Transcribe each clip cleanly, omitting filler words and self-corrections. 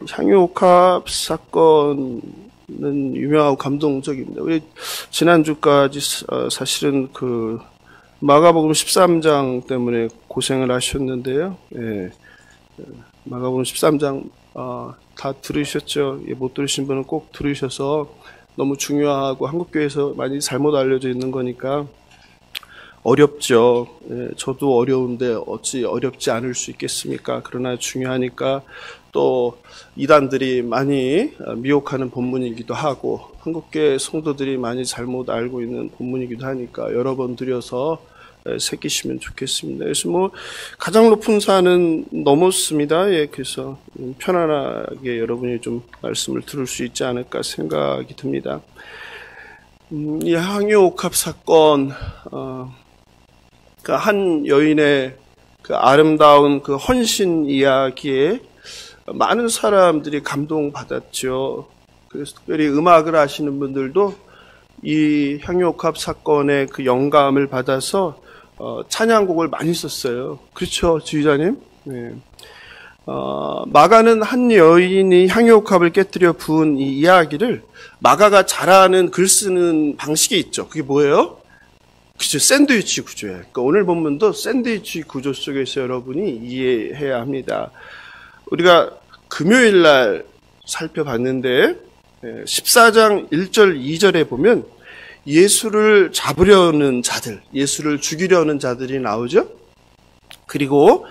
향유옥합 사건은 유명하고 감동적입니다. 우리 지난주까지 사실은 그 마가복음 13장 때문에 고생을 하셨는데요. 예, 마가복음 13장 다 들으셨죠? 예, 못 들으신 분은 꼭 들으셔서 너무 중요하고 한국교회에서 많이 잘못 알려져 있는 거니까 어렵죠. 예, 저도 어려운데 어찌 어렵지 않을 수 있겠습니까? 그러나 중요하니까 또 이단들이 많이 미혹하는 본문이기도 하고 한국교회 성도들이 많이 잘못 알고 있는 본문이기도 하니까 여러 번 들여서 새기시면 좋겠습니다. 그래서 뭐 가장 높은 산은 넘었습니다. 예, 그래서 편안하게 여러분이 좀 말씀을 들을 수 있지 않을까 생각이 듭니다. 이 향유옥합 사건, 그 한 여인의 그 아름다운 그 헌신 이야기에 많은 사람들이 감동받았죠. 그래서 특별히 음악을 하시는 분들도 이 향유옥합 사건의 그 영감을 받아서 찬양곡을 많이 썼어요. 그렇죠, 지휘자님? 네. 마가는 한 여인이 향유옥합을 깨뜨려 부은 이 이야기를 마가가 잘하는 글 쓰는 방식이 있죠. 그게 뭐예요? 그죠, 샌드위치 구조예요. 그러니까 오늘 본문도 샌드위치 구조 속에서 여러분이 이해해야 합니다. 우리가 금요일 날 살펴봤는데 14장 1절 2절에 보면 예수를 잡으려는 자들, 예수를 죽이려는 자들이 나오죠. 그리고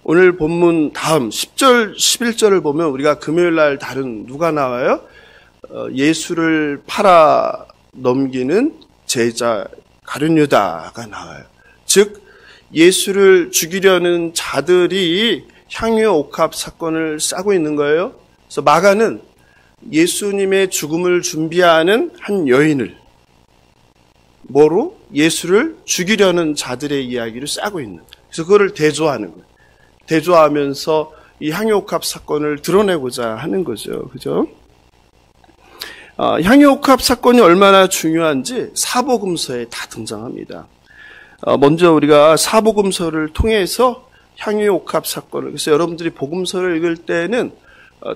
오늘 본문 다음 10절, 11절을 보면 우리가 금요일 날 다룬 누가 나와요? 예수를 팔아 넘기는 제자 가룟유다가 나와요. 즉 예수를 죽이려는 자들이 향유옥합 사건을 싸고 있는 거예요. 그래서 마가는 예수님의 죽음을 준비하는 한 여인을 뭐로? 예수를 죽이려는 자들의 이야기를 싸고 있는. 그래서 그거를 대조하는 거예요. 대조하면서 이 향유옥합 사건을 드러내고자 하는 거죠. 그죠? 향유옥합 사건이 얼마나 중요한지 사복음서에 다 등장합니다. 먼저 우리가 사복음서를 통해서 향유옥합 사건을, 그래서 여러분들이 복음서를 읽을 때는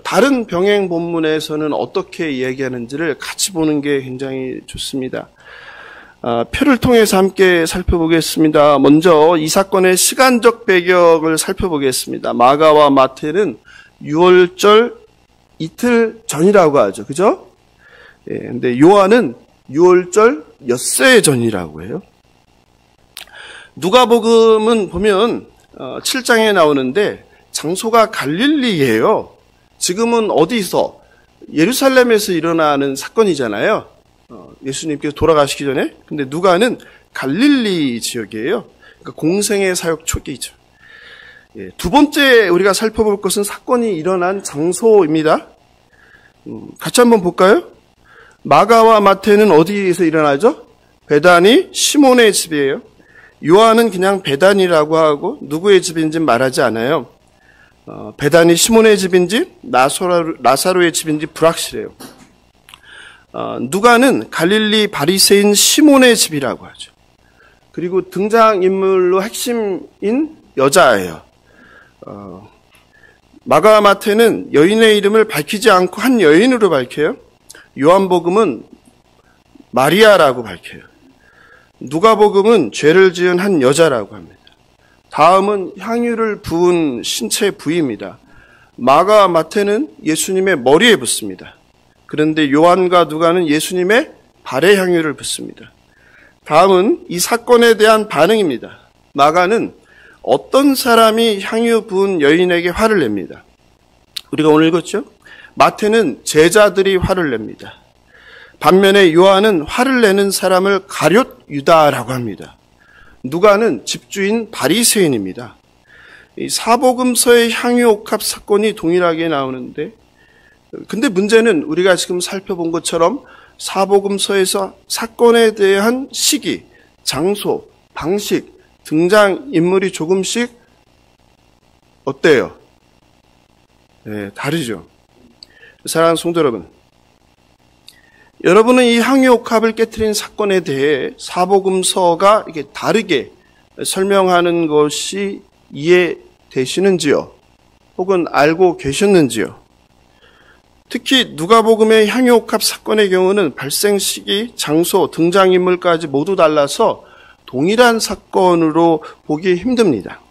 다른 병행 본문에서는 어떻게 이야기하는지를 같이 보는 게 굉장히 좋습니다. 표를 통해서 함께 살펴보겠습니다. 먼저 이 사건의 시간적 배경을 살펴보겠습니다. 마가와 마태는 6월절 이틀 전이라고 하죠. 그죠? 예, 근데 요한은 6월절 엿새 전이라고 해요. 누가복음은 보면 7장에 나오는데 장소가 갈릴리예요. 지금은 어디서? 예루살렘에서 일어나는 사건이잖아요. 예수님께서 돌아가시기 전에. 근데 누가는 갈릴리 지역이에요. 그러니까 공생의 사역 초기죠. 예, 두 번째 우리가 살펴볼 것은 사건이 일어난 장소입니다. 같이 한번 볼까요? 마가와 마태는 어디에서 일어나죠? 베다니 시몬의 집이에요. 요한은 그냥 베다니라고 하고 누구의 집인지 말하지 않아요. 베다니 시몬의 집인지 나사로의 집인지 불확실해요. 누가는 갈릴리 바리새인 시몬의 집이라고 하죠. 그리고 등장인물로 핵심인 여자예요. 마가와 마태는 여인의 이름을 밝히지 않고 한 여인으로 밝혀요. 요한복음은 마리아라고 밝혀요. 누가복음은 죄를 지은 한 여자라고 합니다. 다음은 향유를 부은 신체 부위입니다. 마가와 마태는 예수님의 머리에 붓습니다. 그런데 요한과 누가는 예수님의 발에 향유를 붓습니다. 다음은 이 사건에 대한 반응입니다. 마가는 어떤 사람이 향유 부은 여인에게 화를 냅니다. 우리가 오늘 읽었죠? 마태는 제자들이 화를 냅니다. 반면에 요한은 화를 내는 사람을 가룟 유다라고 합니다. 누가는 집주인 바리새인입니다. 이 사복음서의 향유옥합 사건이 동일하게 나오는데, 근데 문제는 우리가 지금 살펴본 것처럼 사복음서에서 사건에 대한 시기, 장소, 방식, 등장인물이 조금씩 어때요? 네, 다르죠. 사랑하는 성도 여러분, 여러분은 이 향유옥합을 깨트린 사건에 대해 사복음서가 이게 다르게 설명하는 것이 이해되시는지요? 혹은 알고 계셨는지요? 특히 누가복음의 향유옥합 사건의 경우는 발생 시기, 장소, 등장인물까지 모두 달라서 동일한 사건으로 보기 힘듭니다.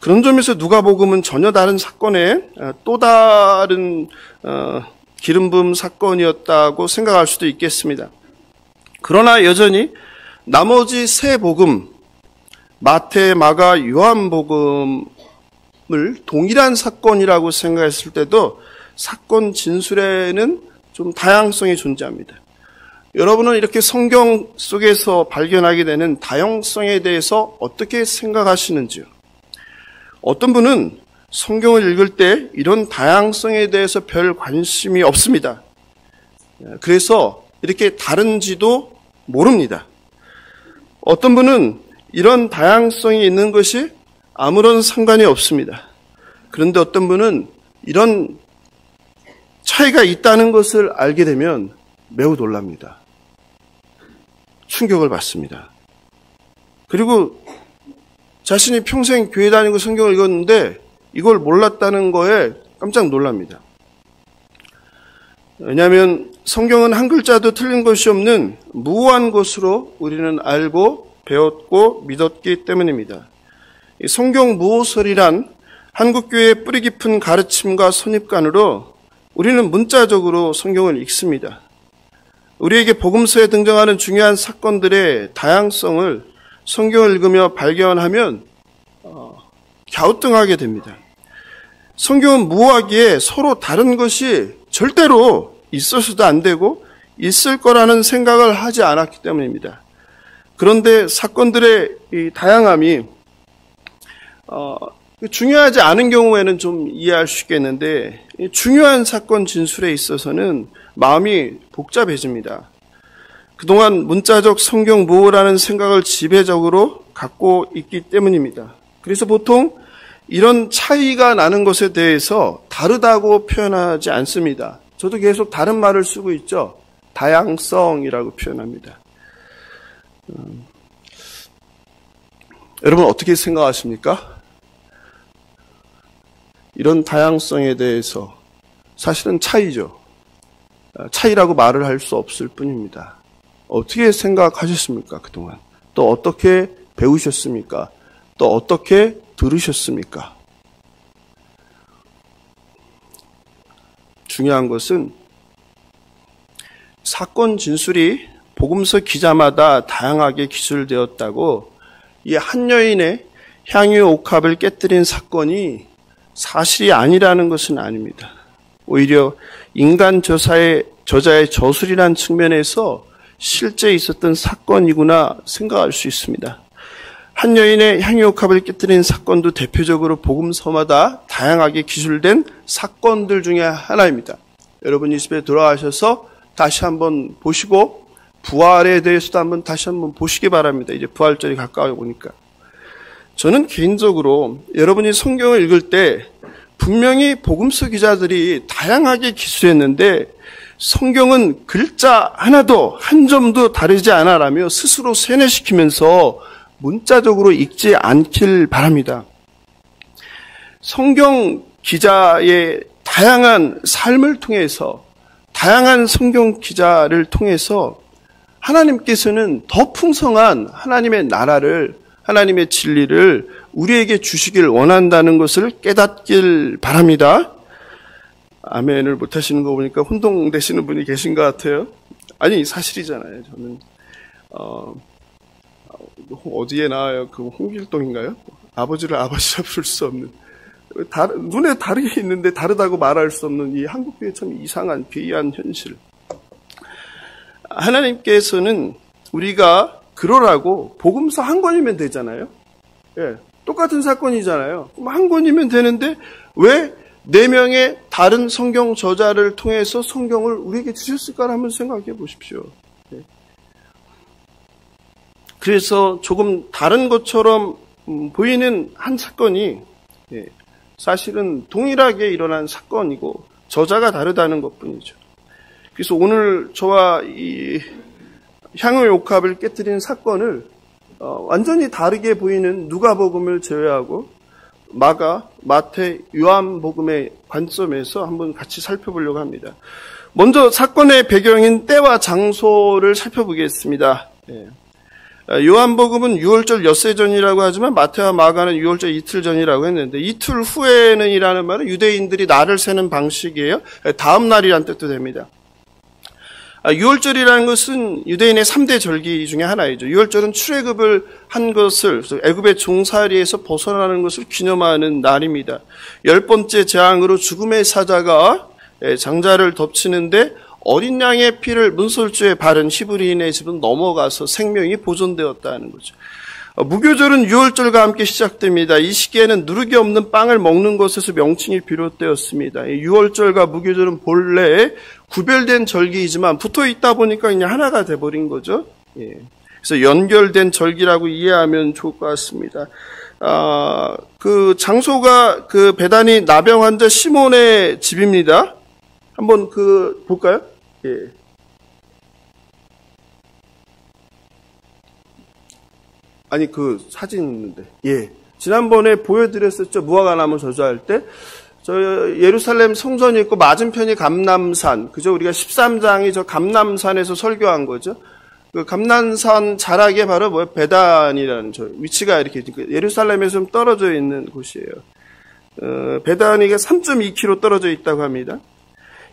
그런 점에서 누가복음은 전혀 다른 사건에 또 다른 기름 부음 사건이었다고 생각할 수도 있겠습니다. 그러나 여전히 나머지 세 복음, 마태, 마가, 요한복음을 동일한 사건이라고 생각했을 때도 사건 진술에는 좀 다양성이 존재합니다. 여러분은 이렇게 성경 속에서 발견하게 되는 다양성에 대해서 어떻게 생각하시는지요? 어떤 분은 성경을 읽을 때 이런 다양성에 대해서 별 관심이 없습니다. 그래서 이렇게 다른지도 모릅니다. 어떤 분은 이런 다양성이 있는 것이 아무런 상관이 없습니다. 그런데 어떤 분은 이런 차이가 있다는 것을 알게 되면 매우 놀랍니다. 충격을 받습니다. 그리고 자신이 평생 교회 다니고 성경을 읽었는데 이걸 몰랐다는 거에 깜짝 놀랍니다. 왜냐하면 성경은 한 글자도 틀린 것이 없는 무한 것으로 우리는 알고 배웠고 믿었기 때문입니다. 성경 무호설이란 한국교회의 뿌리 깊은 가르침과 선입관으로 우리는 문자적으로 성경을 읽습니다. 우리에게 복음서에 등장하는 중요한 사건들의 다양성을 성경을 읽으며 발견하면 갸우뚱하게 됩니다. 성경은 무하기에 서로 다른 것이 절대로 있어서도 안 되고 있을 거라는 생각을 하지 않았기 때문입니다. 그런데 사건들의 이 다양함이 중요하지 않은 경우에는 좀 이해할 수 있겠는데 중요한 사건 진술에 있어서는 마음이 복잡해집니다. 그동안 문자적 성경 무호라는 생각을 지배적으로 갖고 있기 때문입니다. 그래서 보통 이런 차이가 나는 것에 대해서 다르다고 표현하지 않습니다. 저도 계속 다른 말을 쓰고 있죠. 다양성이라고 표현합니다. 여러분 어떻게 생각하십니까? 이런 다양성에 대해서 사실은 차이죠. 차이라고 말을 할 수 없을 뿐입니다. 어떻게 생각하셨습니까? 그동안 또 어떻게 배우셨습니까? 또 어떻게 들으셨습니까? 중요한 것은 사건 진술이 복음서 기자마다 다양하게 기술되었다고 이 한 여인의 향유 옥합을 깨뜨린 사건이 사실이 아니라는 것은 아닙니다. 오히려 인간 저자의 저술이라는 측면에서 실제 있었던 사건이구나 생각할 수 있습니다. 한 여인의 향유 옥합을 깨뜨린 사건도 대표적으로 복음서마다 다양하게 기술된 사건들 중에 하나입니다. 여러분이 집에 돌아가셔서 다시 한번 보시고 부활에 대해서도 한번 다시 한번 보시기 바랍니다. 이제 부활절이 가까워 오니까. 저는 개인적으로 여러분이 성경을 읽을 때 분명히 복음서 기자들이 다양하게 기술했는데 성경은 글자 하나도 한 점도 다르지 않아라며 스스로 세뇌시키면서 문자적으로 읽지 않길 바랍니다. 성경 기자의 다양한 삶을 통해서 다양한 성경 기자를 통해서 하나님께서는 더 풍성한 하나님의 나라를 하나님의 진리를 우리에게 주시길 원한다는 것을 깨닫길 바랍니다. 아멘을 못하시는 거 보니까 혼동되시는 분이 계신 것 같아요. 아니 사실이잖아요. 저는 어디에 나와요? 그 홍길동인가요? 아버지를 아버지라 부를 수 없는 눈에 다르게 있는데 다르다고 말할 수 없는 이 한국교회 참 이상한 괴이한 현실. 하나님께서는 우리가 그러라고 복음서 한 권이면 되잖아요. 예, 똑같은 사건이잖아요. 그럼 한 권이면 되는데 왜 4명의 다른 성경 저자를 통해서 성경을 우리에게 주셨을까를 한번 생각해 보십시오. 예. 그래서 조금 다른 것처럼 보이는 한 사건이 사실은 동일하게 일어난 사건이고 저자가 다르다는 것뿐이죠. 그래서 오늘 저와 이 향유 옥합을 깨뜨린 사건을 완전히 다르게 보이는 누가복음을 제외하고 마가, 마태, 요한복음의 관점에서 한번 같이 살펴보려고 합니다. 먼저 사건의 배경인 때와 장소를 살펴보겠습니다. 요한복음은 유월절 엿새 전이라고 하지만 마태와 마가는 유월절 이틀 전이라고 했는데, 이틀 후에는 이라는 말은 유대인들이 날을 세는 방식이에요. 다음 날이란 뜻도 됩니다. 유월절이라는 것은 유대인의 3대 절기 중에 하나이죠. 유월절은 출애굽을 한 것을, 애굽의 종살이에서 벗어나는 것을 기념하는 날입니다. 10번째 재앙으로 죽음의 사자가 장자를 덮치는데 어린 양의 피를 문설주에 바른 히브리인의 집은 넘어가서 생명이 보존되었다는 거죠. 무교절은 유월절과 함께 시작됩니다. 이 시기에는 누룩이 없는 빵을 먹는 것에서 명칭이 비롯되었습니다. 유월절과 무교절은 본래 구별된 절기이지만 붙어 있다 보니까 그냥 하나가 돼버린 거죠. 그래서 연결된 절기라고 이해하면 좋을 것 같습니다. 그 장소가 그 베다니 나병 환자 시몬의 집입니다. 한번 볼까요? 아니, 사진 있는데. 지난번에 보여드렸었죠. 무화과나무 저주할 때. 예루살렘 성전이 있고 맞은편이 감람산. 그죠? 우리가 13장이 저 감람산에서 설교한 거죠. 그 감람산 자락에 바로 베단이라는 위치가 이렇게 예루살렘에서 좀 떨어져 있는 곳이에요. 베단이가 3.2km 떨어져 있다고 합니다.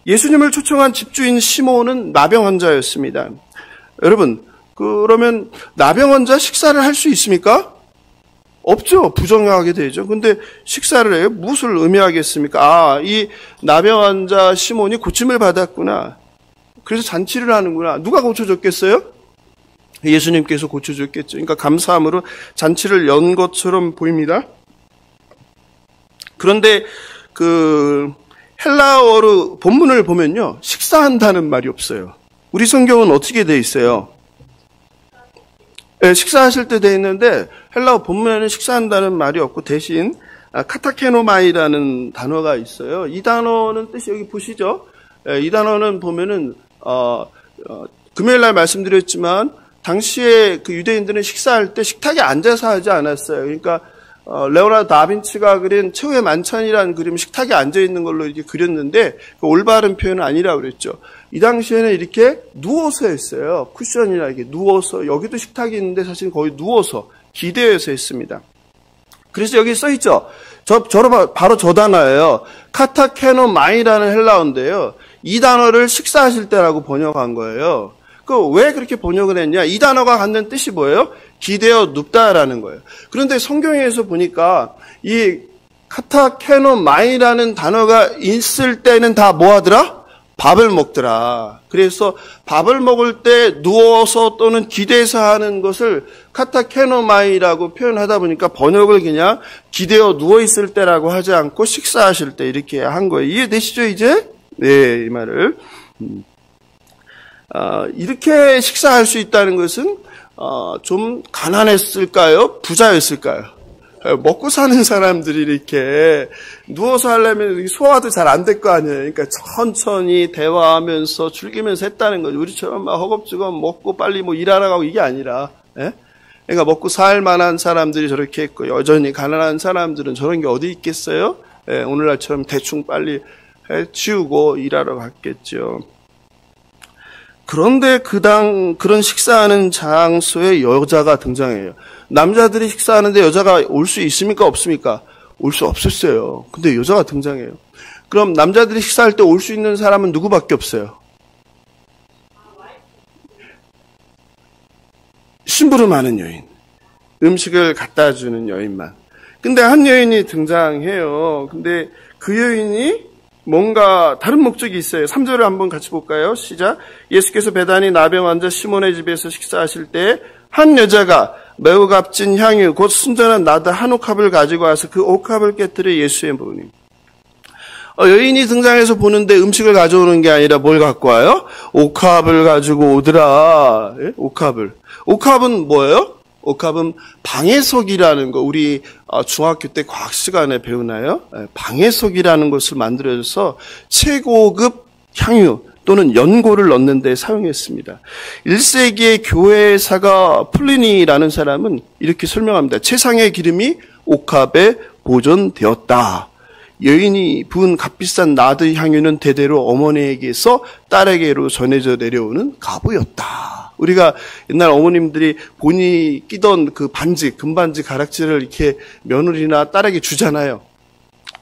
예수님을 초청한 집주인 시몬은 나병 환자였습니다. 여러분, 그러면 나병 환자 식사를 할 수 있습니까? 없죠. 부정하게 되죠. 근데 식사를 해요. 무엇을 의미하겠습니까? 이 나병 환자 시몬이 고침을 받았구나. 그래서 잔치를 하는구나. 누가 고쳐줬겠어요? 예수님께서 고쳐줬겠죠. 그러니까 감사함으로 잔치를 연 것처럼 보입니다. 그런데 헬라어로 본문을 보면요, 식사한다는 말이 없어요. 우리 성경은 어떻게 돼 있어요? 식사하실 때 돼 있는데 헬라어 본문에는 식사한다는 말이 없고 대신 카타케노마이라는 단어가 있어요. 이 단어는 뜻이 여기 보시죠? 이 단어는 보면은 금요일 날 말씀드렸지만 당시에 그 유대인들은 식사할 때 식탁에 앉아서 하지 않았어요. 그러니까 레오나르도 다빈치가 그린 최후의 만찬이라는 그림 식탁에 앉아 있는 걸로 이렇게 그렸는데 그 올바른 표현은 아니라고 그랬죠. 이 당시에는 이렇게 누워서 했어요. 쿠션이나 이렇게 누워서, 여기도 식탁이 있는데 사실 거의 누워서 기대어서 했습니다. 그래서 여기 써 있죠. 바로 저 단어예요. 카타케노마이라는 헬라어인데요. 이 단어를 식사하실 때라고 번역한 거예요. 왜 그렇게 번역을 했냐? 이 단어가 갖는 뜻이 뭐예요? 기대어 눕다라는 거예요. 그런데 성경에서 보니까 이 카타케노마이라는 단어가 있을 때는 다 뭐 하더라? 밥을 먹더라. 그래서 밥을 먹을 때 누워서 또는 기대서 하는 것을 카타케노마이라고 표현하다 보니까 번역을 그냥 기대어 누워있을 때라고 하지 않고 식사하실 때 이렇게 한 거예요. 이해되시죠, 이제? 네, 이 말을. 이렇게 식사할 수 있다는 것은 좀 가난했을까요? 부자였을까요? 먹고 사는 사람들이 이렇게 누워서 하려면 소화도 잘 안 될 거 아니에요. 그러니까 천천히 대화하면서 즐기면서 했다는 거죠. 우리처럼 막 허겁지겁 먹고 빨리 일하러 가고 이게 아니라, 그러니까 먹고 살 만한 사람들이 저렇게 했고 여전히 가난한 사람들은 저런 게 어디 있겠어요? 오늘날처럼 대충 빨리 치우고 일하러 갔겠죠. 그런데 그런 식사하는 장소에 여자가 등장해요. 남자들이 식사하는데 여자가 올 수 있습니까? 없습니까? 올 수 없었어요. 근데 여자가 등장해요. 그럼 남자들이 식사할 때 올 수 있는 사람은 누구밖에 없어요? 심부름하는 여인. 음식을 갖다 주는 여인만. 근데 한 여인이 등장해요. 근데 그 여인이 뭔가 다른 목적이 있어요. 3절을 한번 같이 볼까요? 시작. 예수께서 베다니 나병 환자 시몬의 집에서 식사하실 때 한 여자가 매우 값진 향유 곧 순전한 나드 한 옥합을 가지고 와서 그 옥합을 깨뜨려 예수의 몸에. 여인이 등장해서 보는데 음식을 가져오는 게 아니라 뭘 갖고 와요? 옥합을 가지고 오더라. 옥합을. 옥합은 뭐예요? 옥합은 방해석이라는 거, 우리 중학교 때 과학 시간에 배우나요? 방해석이라는 것을 만들어서 최고급 향유 또는 연고를 넣는 데 사용했습니다. 1세기의 교회사가 플리니라는 사람은 이렇게 설명합니다. 최상의 기름이 옥합에 보존되었다. 여인이 부은 값비싼 나드 향유는 대대로 어머니에게서 딸에게로 전해져 내려오는 가부였다. 우리가 옛날 어머님들이 본인이 끼던 그 반지, 금반지 가락지를 이렇게 며느리나 딸에게 주잖아요.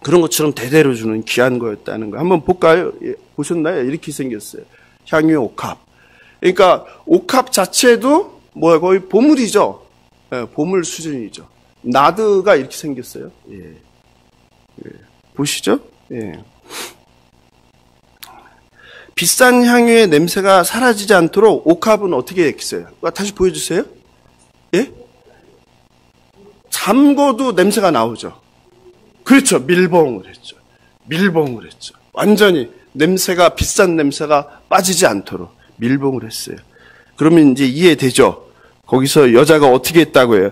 그런 것처럼 대대로 주는 귀한 거였다는 거. 한번 볼까요? 예, 보셨나요? 이렇게 생겼어요. 향유 옥합. 그러니까 옥합 자체도 뭐야, 거의 보물이죠. 예, 보물 수준이죠. 나드가 이렇게 생겼어요. 예. 예. 보시죠? 예. 비싼 향유의 냄새가 사라지지 않도록 옥합은 어떻게 했어요? 다시 보여주세요. 예? 잠궈도 냄새가 나오죠. 그렇죠. 밀봉을 했죠. 밀봉을 했죠. 완전히 냄새가, 비싼 냄새가 빠지지 않도록 밀봉을 했어요. 그러면 이제 이해되죠? 거기서 여자가 어떻게 했다고 해요?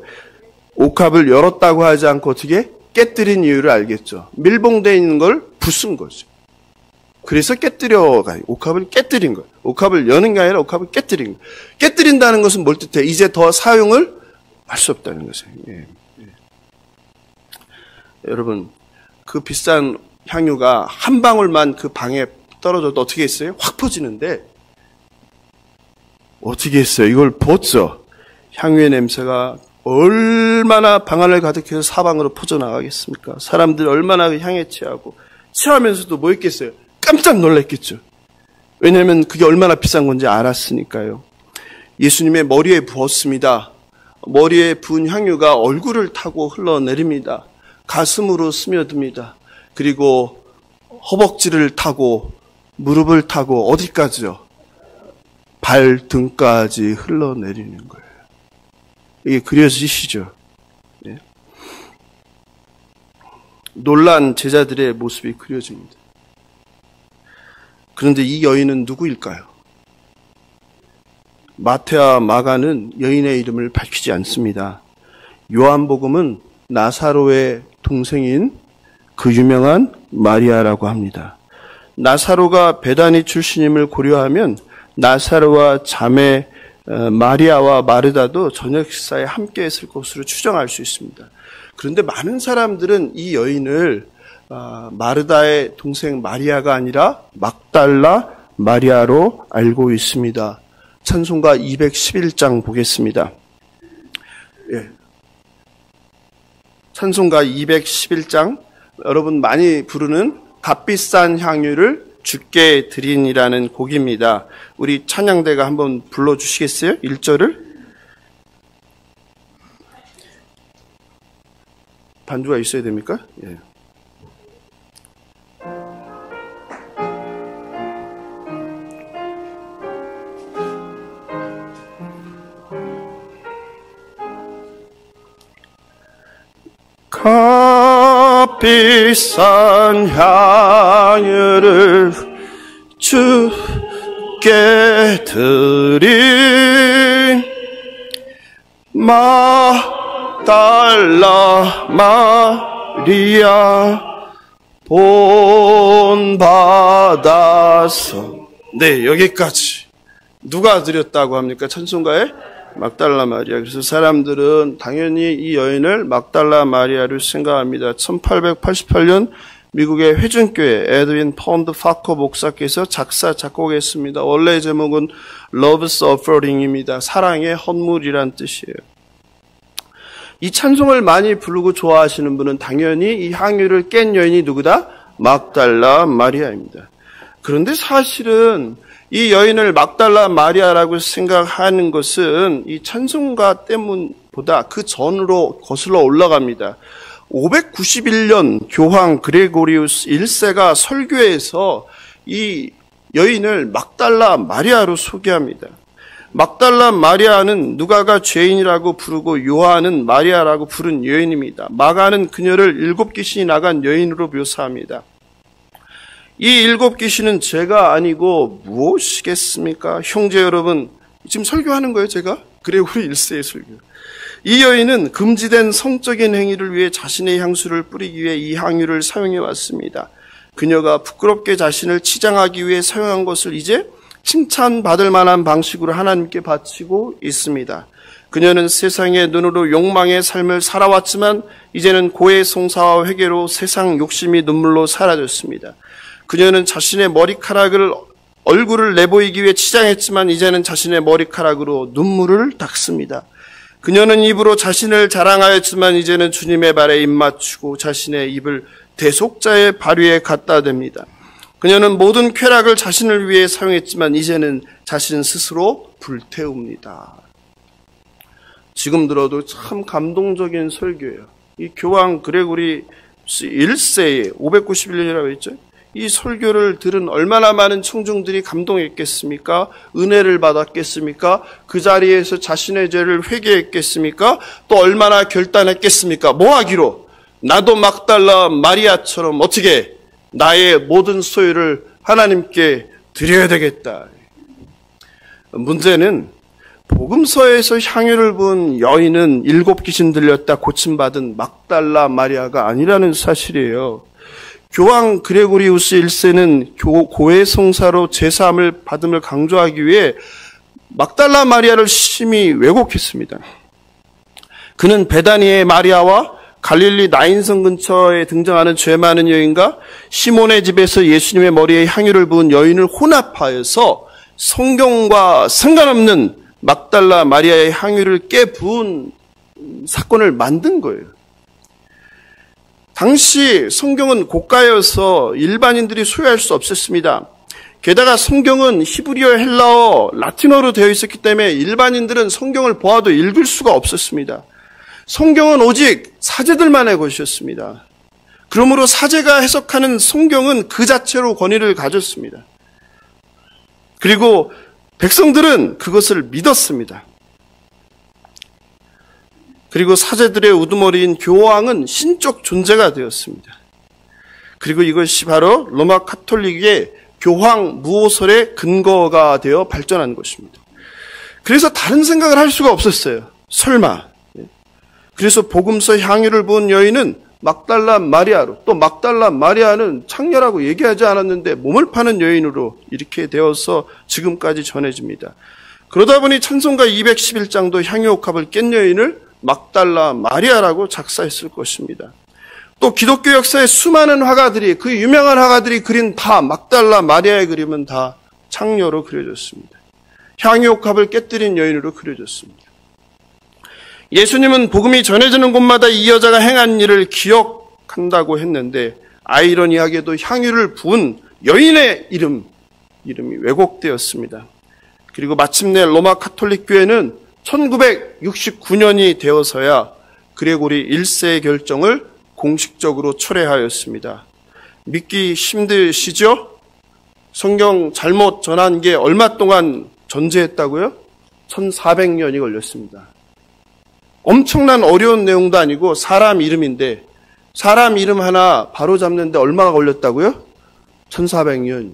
옥합을 열었다고 하지 않고 어떻게? 깨뜨린 이유를 알겠죠. 밀봉되어 있는 걸 부순 거죠. 그래서 깨뜨려가요. 옥합을 깨뜨린 거예요. 옥합을 여는 게 아니라 옥합을 깨뜨린 거예요. 깨뜨린다는 것은 뭘 뜻해요? 이제 더 사용을 할 수 없다는 것이에요. 예. 예. 여러분, 그 비싼 향유가 한 방울만 그 방에 떨어져도 어떻게 했어요? 확 퍼지는데 어떻게 했어요? 이걸 부었죠. 향유의 냄새가 얼마나 방 안을 가득해서 사방으로 퍼져나가겠습니까? 사람들이 얼마나 그 향에 취하면서도 뭐 했겠어요? 깜짝 놀랐겠죠. 왜냐하면 그게 얼마나 비싼 건지 알았으니까요. 예수님의 머리에 부었습니다. 머리에 부은 향유가 얼굴을 타고 흘러내립니다. 가슴으로 스며듭니다. 그리고 허벅지를 타고 무릎을 타고 어디까지요? 발등까지 흘러내리는 거예요. 이게 그려지시죠? 네. 놀란 제자들의 모습이 그려집니다. 그런데 이 여인은 누구일까요? 마태와 마가는 여인의 이름을 밝히지 않습니다. 요한복음은 나사로의 동생인 그 유명한 마리아라고 합니다. 나사로가 베다니 출신임을 고려하면 나사로와 자매 마리아와 마르다도 저녁 식사에 함께 했을 것으로 추정할 수 있습니다. 그런데 많은 사람들은 이 여인을 마르다의 동생 마리아가 아니라 막달라 마리아로 알고 있습니다. 찬송가 211장 보겠습니다. 예. 찬송가 211장, 여러분 많이 부르는 값비싼 향유를 주께 드린이라는 곡입니다. 우리 찬양대가 한번 불러주시겠어요? 1절을? 반주가 있어야 됩니까? 예. 값비싼 향유를 주께 드린 막달라 마리아 본받아서. 네, 여기까지. 누가 드렸다고 합니까? 찬송가에? 막달라 마리아. 그래서 사람들은 당연히 이 여인을 막달라 마리아를 생각합니다. 1888년 미국의 회중교회 에드윈 펀드 파커 목사께서 작사 작곡했습니다. 원래 제목은 Love's Offering입니다. 사랑의 헌물이란 뜻이에요. 이 찬송을 많이 부르고 좋아하시는 분은 당연히 이 향유를 깬 여인이 누구다? 막달라 마리아입니다. 그런데 사실은 이 여인을 막달라 마리아라고 생각하는 것은 이 찬송가 때문보다 그 전으로 거슬러 올라갑니다. 591년 교황 그레고리우스 1세가 설교에서 이 여인을 막달라 마리아로 소개합니다. 막달라 마리아는 누가가 죄인이라고 부르고 요한은 마리아라고 부른 여인입니다. 마가는 그녀를 7귀신이 나간 여인으로 묘사합니다. 이 7귀신은 죄가 아니고 무엇이겠습니까? 형제 여러분, 지금 설교하는 거예요, 제가? 그레고리 1세의 설교. 이 여인은 금지된 성적인 행위를 위해 자신의 향수를 뿌리기 위해 이 향유를 사용해 왔습니다. 그녀가 부끄럽게 자신을 치장하기 위해 사용한 것을 이제 칭찬받을 만한 방식으로 하나님께 바치고 있습니다. 그녀는 세상의 눈으로 욕망의 삶을 살아왔지만 이제는 고해 송사와 회개로 세상 욕심이 눈물로 사라졌습니다. 그녀는 자신의 머리카락을 얼굴을 내보이기 위해 치장했지만 이제는 자신의 머리카락으로 눈물을 닦습니다. 그녀는 입으로 자신을 자랑하였지만 이제는 주님의 발에 입 맞추고 자신의 입을 대속자의 발 위에 갖다 댑니다. 그녀는 모든 쾌락을 자신을 위해 사용했지만 이제는 자신 스스로 불태웁니다. 지금 들어도 참 감동적인 설교예요. 이 교황 그레고리 1세에 591년이라고 했죠. 이 설교를 들은 얼마나 많은 청중들이 감동했겠습니까? 은혜를 받았겠습니까? 그 자리에서 자신의 죄를 회개했겠습니까? 또 얼마나 결단했겠습니까? 뭐 하기로? 나도 막달라 마리아처럼 어떻게 나의 모든 소유를 하나님께 드려야 되겠다. 문제는 복음서에서 향유를 부은 여인은 7 귀신 들렸다 고침받은 막달라 마리아가 아니라는 사실이에요. 교황 그레고리우스 1세는 고해 송사로 제사함을 받음을 강조하기 위해 막달라 마리아를 심히 왜곡했습니다. 그는 베다니의 마리아와 갈릴리 나인성 근처에 등장하는 죄 많은 여인과 시몬의 집에서 예수님의 머리에 향유를 부은 여인을 혼합하여서 성경과 상관없는 막달라 마리아의 향유를 깨부은 사건을 만든 거예요. 당시 성경은 고가여서 일반인들이 소유할 수 없었습니다. 게다가 성경은 히브리어, 헬라어, 라틴어로 되어 있었기 때문에 일반인들은 성경을 보아도 읽을 수가 없었습니다. 성경은 오직 사제들만의 것이었습니다. 그러므로 사제가 해석하는 성경은 그 자체로 권위를 가졌습니다. 그리고 백성들은 그것을 믿었습니다. 그리고 사제들의 우두머리인 교황은 신적 존재가 되었습니다. 그리고 이것이 바로 로마 카톨릭의 교황 무호설의 근거가 되어 발전한 것입니다. 그래서 다른 생각을 할 수가 없었어요. 설마. 그래서 복음서 향유를 부은 여인은 막달라 마리아로, 또 막달라 마리아는 창녀라고 얘기하지 않았는데 몸을 파는 여인으로 이렇게 되어서 지금까지 전해집니다. 그러다 보니 찬송가 211장도 향유옥합을 깬 여인을 막달라 마리아라고 작사했을 것입니다. 또 기독교 역사의 수많은 화가들이, 그 유명한 화가들이 그린 다 막달라 마리아의 그림은 다 창녀로 그려졌습니다. 향유옥합을 깨뜨린 여인으로 그려졌습니다. 예수님은 복음이 전해지는 곳마다 이 여자가 행한 일을 기억한다고 했는데 아이러니하게도 향유를 부은 여인의 이름이 왜곡되었습니다. 그리고 마침내 로마 카톨릭 교회는 1969년이 되어서야 그레고리 1세의 결정을 공식적으로 철회하였습니다. 믿기 힘드시죠? 성경 잘못 전한 게 얼마 동안 전제했다고요? 1400년이 걸렸습니다. 엄청난 어려운 내용도 아니고 사람 이름인데 사람 이름 하나 바로 잡는데 얼마가 걸렸다고요? 1400년이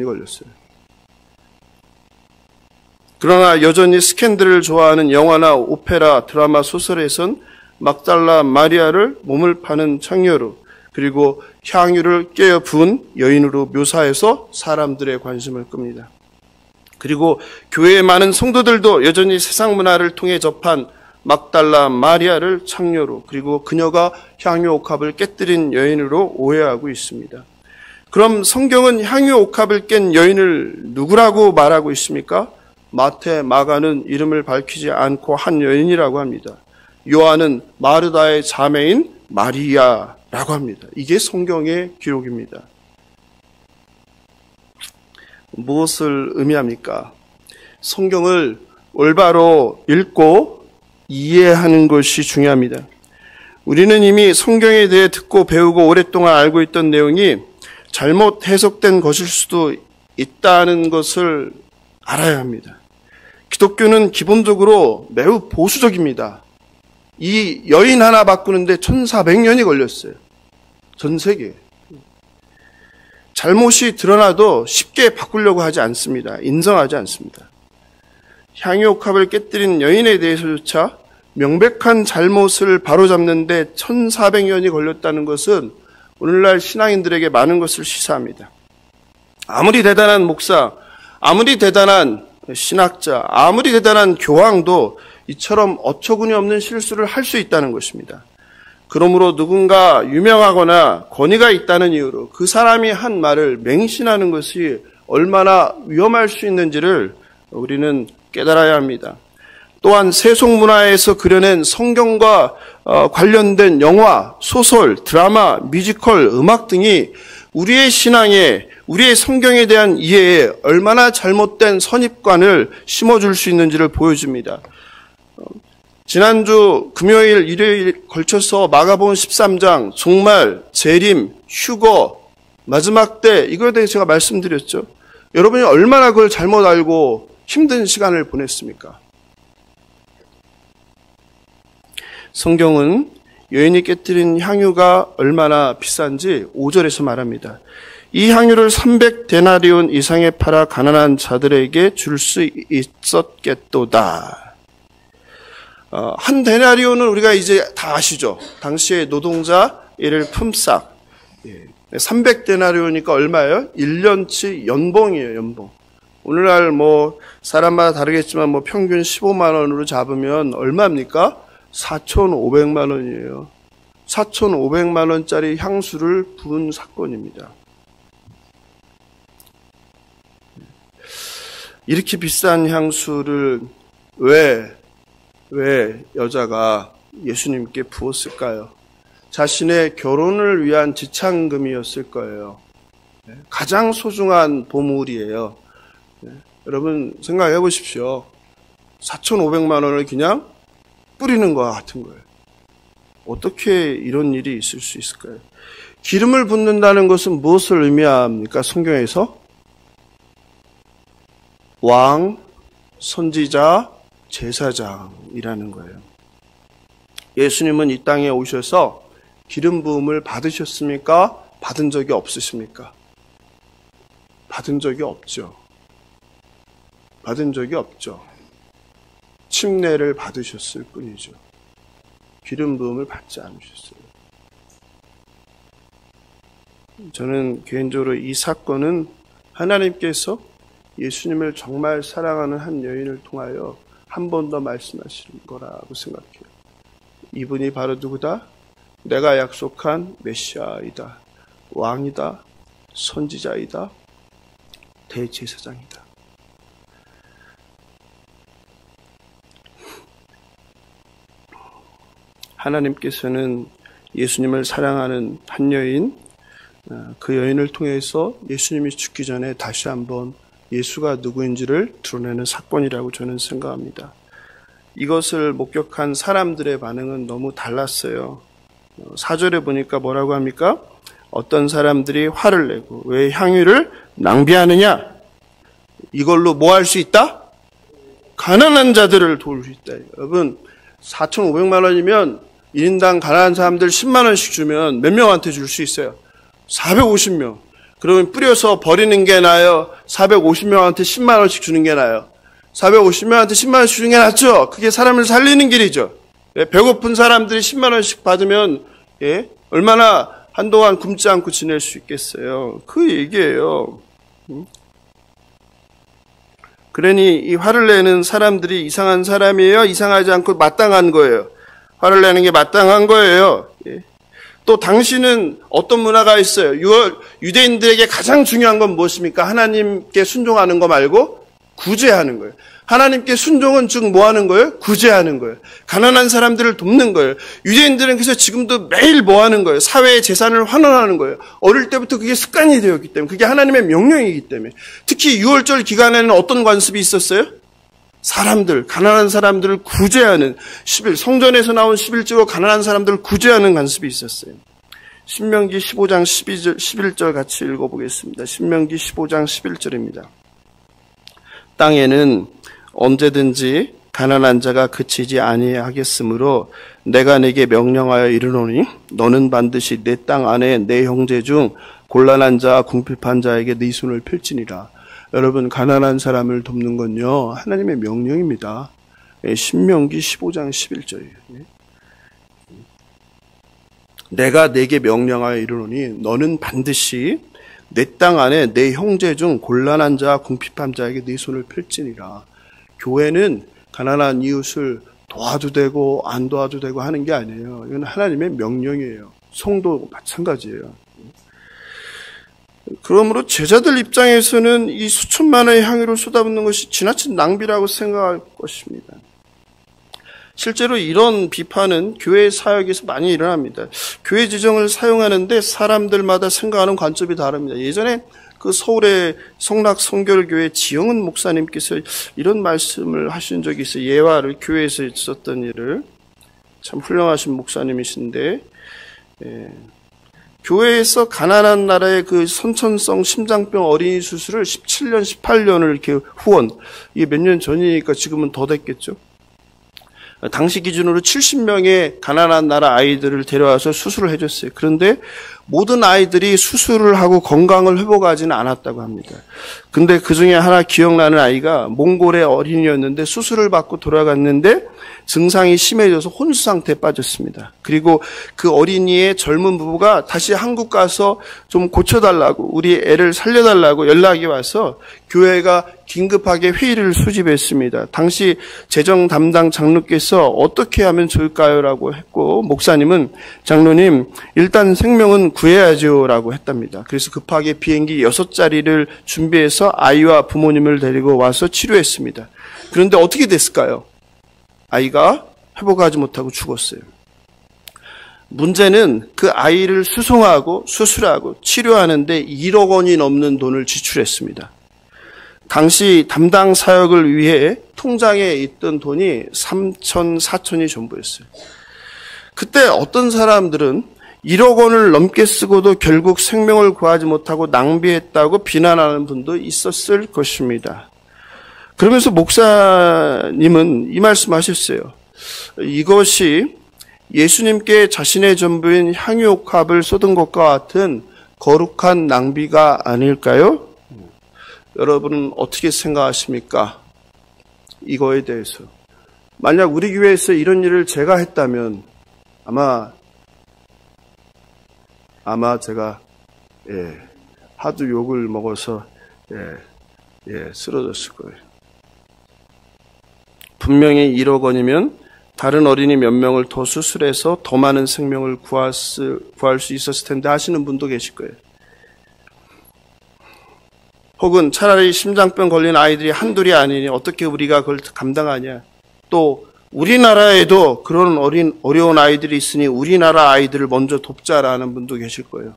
걸렸어요. 그러나 여전히 스캔들을 좋아하는 영화나 오페라, 드라마, 소설에선 막달라 마리아를 몸을 파는 창녀로 그리고 향유를 깨어 부은 여인으로 묘사해서 사람들의 관심을 끕니다. 그리고 교회의 많은 성도들도 여전히 세상 문화를 통해 접한 막달라 마리아를 창녀로 그리고 그녀가 향유옥합을 깨뜨린 여인으로 오해하고 있습니다. 그럼 성경은 향유옥합을 깬 여인을 누구라고 말하고 있습니까? 마태, 마가는 이름을 밝히지 않고 한 여인이라고 합니다. 요한은 마르다의 자매인 마리아라고 합니다. 이게 성경의 기록입니다. 무엇을 의미합니까? 성경을 올바로 읽고 이해하는 것이 중요합니다. 우리는 이미 성경에 대해 듣고 배우고 오랫동안 알고 있던 내용이 잘못 해석된 것일 수도 있다는 것을 알아야 합니다. 기독교는 기본적으로 매우 보수적입니다. 이 여인 하나 바꾸는데 1400년이 걸렸어요. 전 세계에. 잘못이 드러나도 쉽게 바꾸려고 하지 않습니다. 인정하지 않습니다. 향유옥합을 깨뜨린 여인에 대해서조차 명백한 잘못을 바로잡는데 1400년이 걸렸다는 것은 오늘날 신앙인들에게 많은 것을 시사합니다. 아무리 대단한 목사, 아무리 대단한 신학자, 아무리 대단한 교황도 이처럼 어처구니 없는 실수를 할 수 있다는 것입니다. 그러므로 누군가 유명하거나 권위가 있다는 이유로 그 사람이 한 말을 맹신하는 것이 얼마나 위험할 수 있는지를 우리는 깨달아야 합니다. 또한 세속문화에서 그려낸 성경과 관련된 영화, 소설, 드라마, 뮤지컬, 음악 등이 우리의 신앙에, 우리의 성경에 대한 이해에 얼마나 잘못된 선입관을 심어줄 수 있는지를 보여줍니다. 지난주 금요일, 일요일 걸쳐서 마가복음 13장, 종말, 재림, 휴거, 마지막 때 이거에 대해 제가 말씀드렸죠. 여러분이 얼마나 그걸 잘못 알고 힘든 시간을 보냈습니까? 성경은 여인이 깨뜨린 향유가 얼마나 비싼지 5절에서 말합니다. 이 향유를 300데나리온 이상에 팔아 가난한 자들에게 줄 수 있었겠도다. 한 데나리온은 우리가 이제 다 아시죠? 당시의 노동자 일일 품삯. 300데나리온이니까 얼마예요? 1년치 연봉이에요, 연봉. 오늘날 사람마다 다르겠지만 평균 15만 원으로 잡으면 얼마입니까? 4,500만 원이에요. 4,500만 원짜리 향수를 부은 사건입니다. 이렇게 비싼 향수를 왜 여자가 예수님께 부었을까요? 자신의 결혼을 위한 지참금이었을 거예요. 가장 소중한 보물이에요. 여러분 생각해 보십시오. 4,500만 원을 그냥 뿌리는 것과 같은 거예요. 어떻게 이런 일이 있을 수 있을까요? 기름을 붓는다는 것은 무엇을 의미합니까? 성경에서 왕, 선지자, 제사장이라는 거예요. 예수님은 이 땅에 오셔서 기름 부음을 받으셨습니까? 받은 적이 없으십니까? 받은 적이 없죠. 받은 적이 없죠. 침례를 받으셨을 뿐이죠. 기름 부음을 받지 않으셨어요. 저는 개인적으로 이 사건은 하나님께서 예수님을 정말 사랑하는 한 여인을 통하여 한 번 더 말씀하시는 거라고 생각해요. 이분이 바로 누구다? 내가 약속한 메시아이다. 왕이다. 선지자이다. 대제사장이다. 하나님께서는 예수님을 사랑하는 한 여인, 그 여인을 통해서 예수님이 죽기 전에 다시 한번 예수가 누구인지를 드러내는 사건이라고 저는 생각합니다. 이것을 목격한 사람들의 반응은 너무 달랐어요. 4절에 보니까 뭐라고 합니까? 어떤 사람들이 화를 내고 왜 향유를 낭비하느냐? 이걸로 뭐 할 수 있다? 가난한 자들을 도울 수 있다. 여러분 4,500만 원이면 1인당 가난한 사람들 10만 원씩 주면 몇 명한테 줄 수 있어요? 450명. 그러면 뿌려서 버리는 게 나아요? 450명한테 10만 원씩 주는 게 나아요? 450명한테 10만 원씩 주는 게 낫죠? 그게 사람을 살리는 길이죠. 배고픈 사람들이 10만 원씩 받으면 얼마나 한동안 굶지 않고 지낼 수 있겠어요. 그 얘기예요. 그러니 이 화를 내는 사람들이 이상한 사람이에요? 이상하지 않고 마땅한 거예요. 화를 내는 게 마땅한 거예요. 또 당신은 어떤 문화가 있어요? 유대인들에게 가장 중요한 건 무엇입니까? 하나님께 순종하는 거 말고 구제하는 거예요. 하나님께 순종은 즉 뭐 하는 거예요? 구제하는 거예요. 가난한 사람들을 돕는 거예요. 유대인들은 그래서 지금도 매일 뭐 하는 거예요? 사회의 재산을 환원하는 거예요. 어릴 때부터 그게 습관이 되었기 때문에, 그게 하나님의 명령이기 때문에. 특히 6월절 기간에는 어떤 관습이 있었어요? 사람들, 가난한 사람들을 구제하는 성전에서 나온 11조로 가난한 사람들을 구제하는 관습이 있었어요. 신명기 15장 11절 같이 읽어보겠습니다. 신명기 15장 11절입니다. 땅에는 언제든지 가난한 자가 그치지 아니하겠으므로 내가 네게 명령하여 이르노니 너는 반드시 내 땅 안에 내 형제 중 곤란한 자 궁핍한 자에게 네 손을 펼치니라. 여러분 가난한 사람을 돕는 건요 하나님의 명령입니다. 신명기 15장 11절이에요. 내가 네게 명령하여 이르노니 너는 반드시 내 땅 안에 내 형제 중 곤란한 자와 궁핍한 자에게 네 손을 펼지니라. 교회는 가난한 이웃을 도와도 되고 안 도와도 되고 하는 게 아니에요. 이건 하나님의 명령이에요. 성도 마찬가지예요. 그러므로 제자들 입장에서는 이 수천만 원의 향유를 쏟아붓는 것이 지나친 낭비라고 생각할 것입니다. 실제로 이런 비판은 교회 사역에서 많이 일어납니다. 교회 지정을 사용하는데 사람들마다 생각하는 관점이 다릅니다. 예전에 그 서울의 성락 성결교회 지영은 목사님께서 이런 말씀을 하신 적이 있어요. 예화를 교회에서 있었던 일을. 참 훌륭하신 목사님이신데, 교회에서 가난한 나라의 그 선천성 심장병 어린이 수술을 17년, 18년을 이렇게 후원, 이게 몇 년 전이니까 지금은 더 됐겠죠. 당시 기준으로 70명의 가난한 나라 아이들을 데려와서 수술을 해줬어요. 그런데 모든 아이들이 수술을 하고 건강을 회복하지는 않았다고 합니다. 근데 그 중에 하나 기억나는 아이가 몽골의 어린이였는데 수술을 받고 돌아갔는데 증상이 심해져서 혼수 상태에 빠졌습니다. 그리고 그 어린이의 젊은 부부가 다시 한국 가서 좀 고쳐달라고, 우리 애를 살려달라고 연락이 와서 교회가 긴급하게 회의를 수집했습니다. 당시 재정 담당 장로께서 어떻게 하면 좋을까요? 라고 했고, 목사님은 장로님 일단 생명은 구해야죠 라고 했답니다. 그래서 급하게 비행기 6자리를 준비해서 아이와 부모님을 데리고 와서 치료했습니다. 그런데 어떻게 됐을까요? 아이가 회복하지 못하고 죽었어요. 문제는 그 아이를 수송하고 수술하고 치료하는데 1억 원이 넘는 돈을 지출했습니다. 당시 담당 사역을 위해 통장에 있던 돈이 3천, 4천이 전부였어요. 그때 어떤 사람들은 1억 원을 넘게 쓰고도 결국 생명을 구하지 못하고 낭비했다고 비난하는 분도 있었을 것입니다. 그러면서 목사님은 이 말씀하셨어요. 이것이 예수님께 자신의 전부인 향유옥합을 쏟은 것과 같은 거룩한 낭비가 아닐까요? 여러분은 어떻게 생각하십니까? 이거에 대해서. 만약 우리 교회에서 이런 일을 제가 했다면 아마 제가 하도 욕을 먹어서 쓰러졌을 거예요. 분명히 1억 원이면 다른 어린이 몇 명을 더 수술해서 더 많은 생명을 구할 수 있었을 텐데 하시는 분도 계실 거예요. 혹은 차라리 심장병 걸린 아이들이 한둘이 아니니 어떻게 우리가 그걸 감당하냐. 또 우리나라에도 그런 어려운 아이들이 있으니 우리나라 아이들을 먼저 돕자라는 분도 계실 거예요.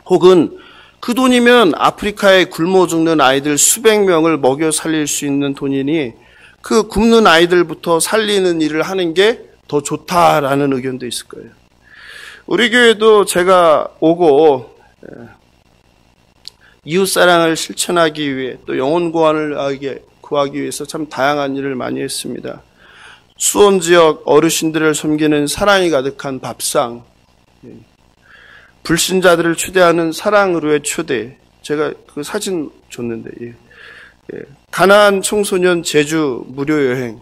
혹은 그 돈이면 아프리카에 굶어 죽는 아이들 수백 명을 먹여 살릴 수 있는 돈이니 그 굶는 아이들부터 살리는 일을 하는 게 더 좋다라는 의견도 있을 거예요. 우리 교회도 제가 오고 이웃사랑을 실천하기 위해 또 영혼 구원을 구하기 위해서 참 다양한 일을 많이 했습니다. 수원 지역 어르신들을 섬기는 사랑이 가득한 밥상, 불신자들을 초대하는 사랑으로의 초대, 제가 그 사진 줬는데, 가나안 청소년 제주 무료 여행,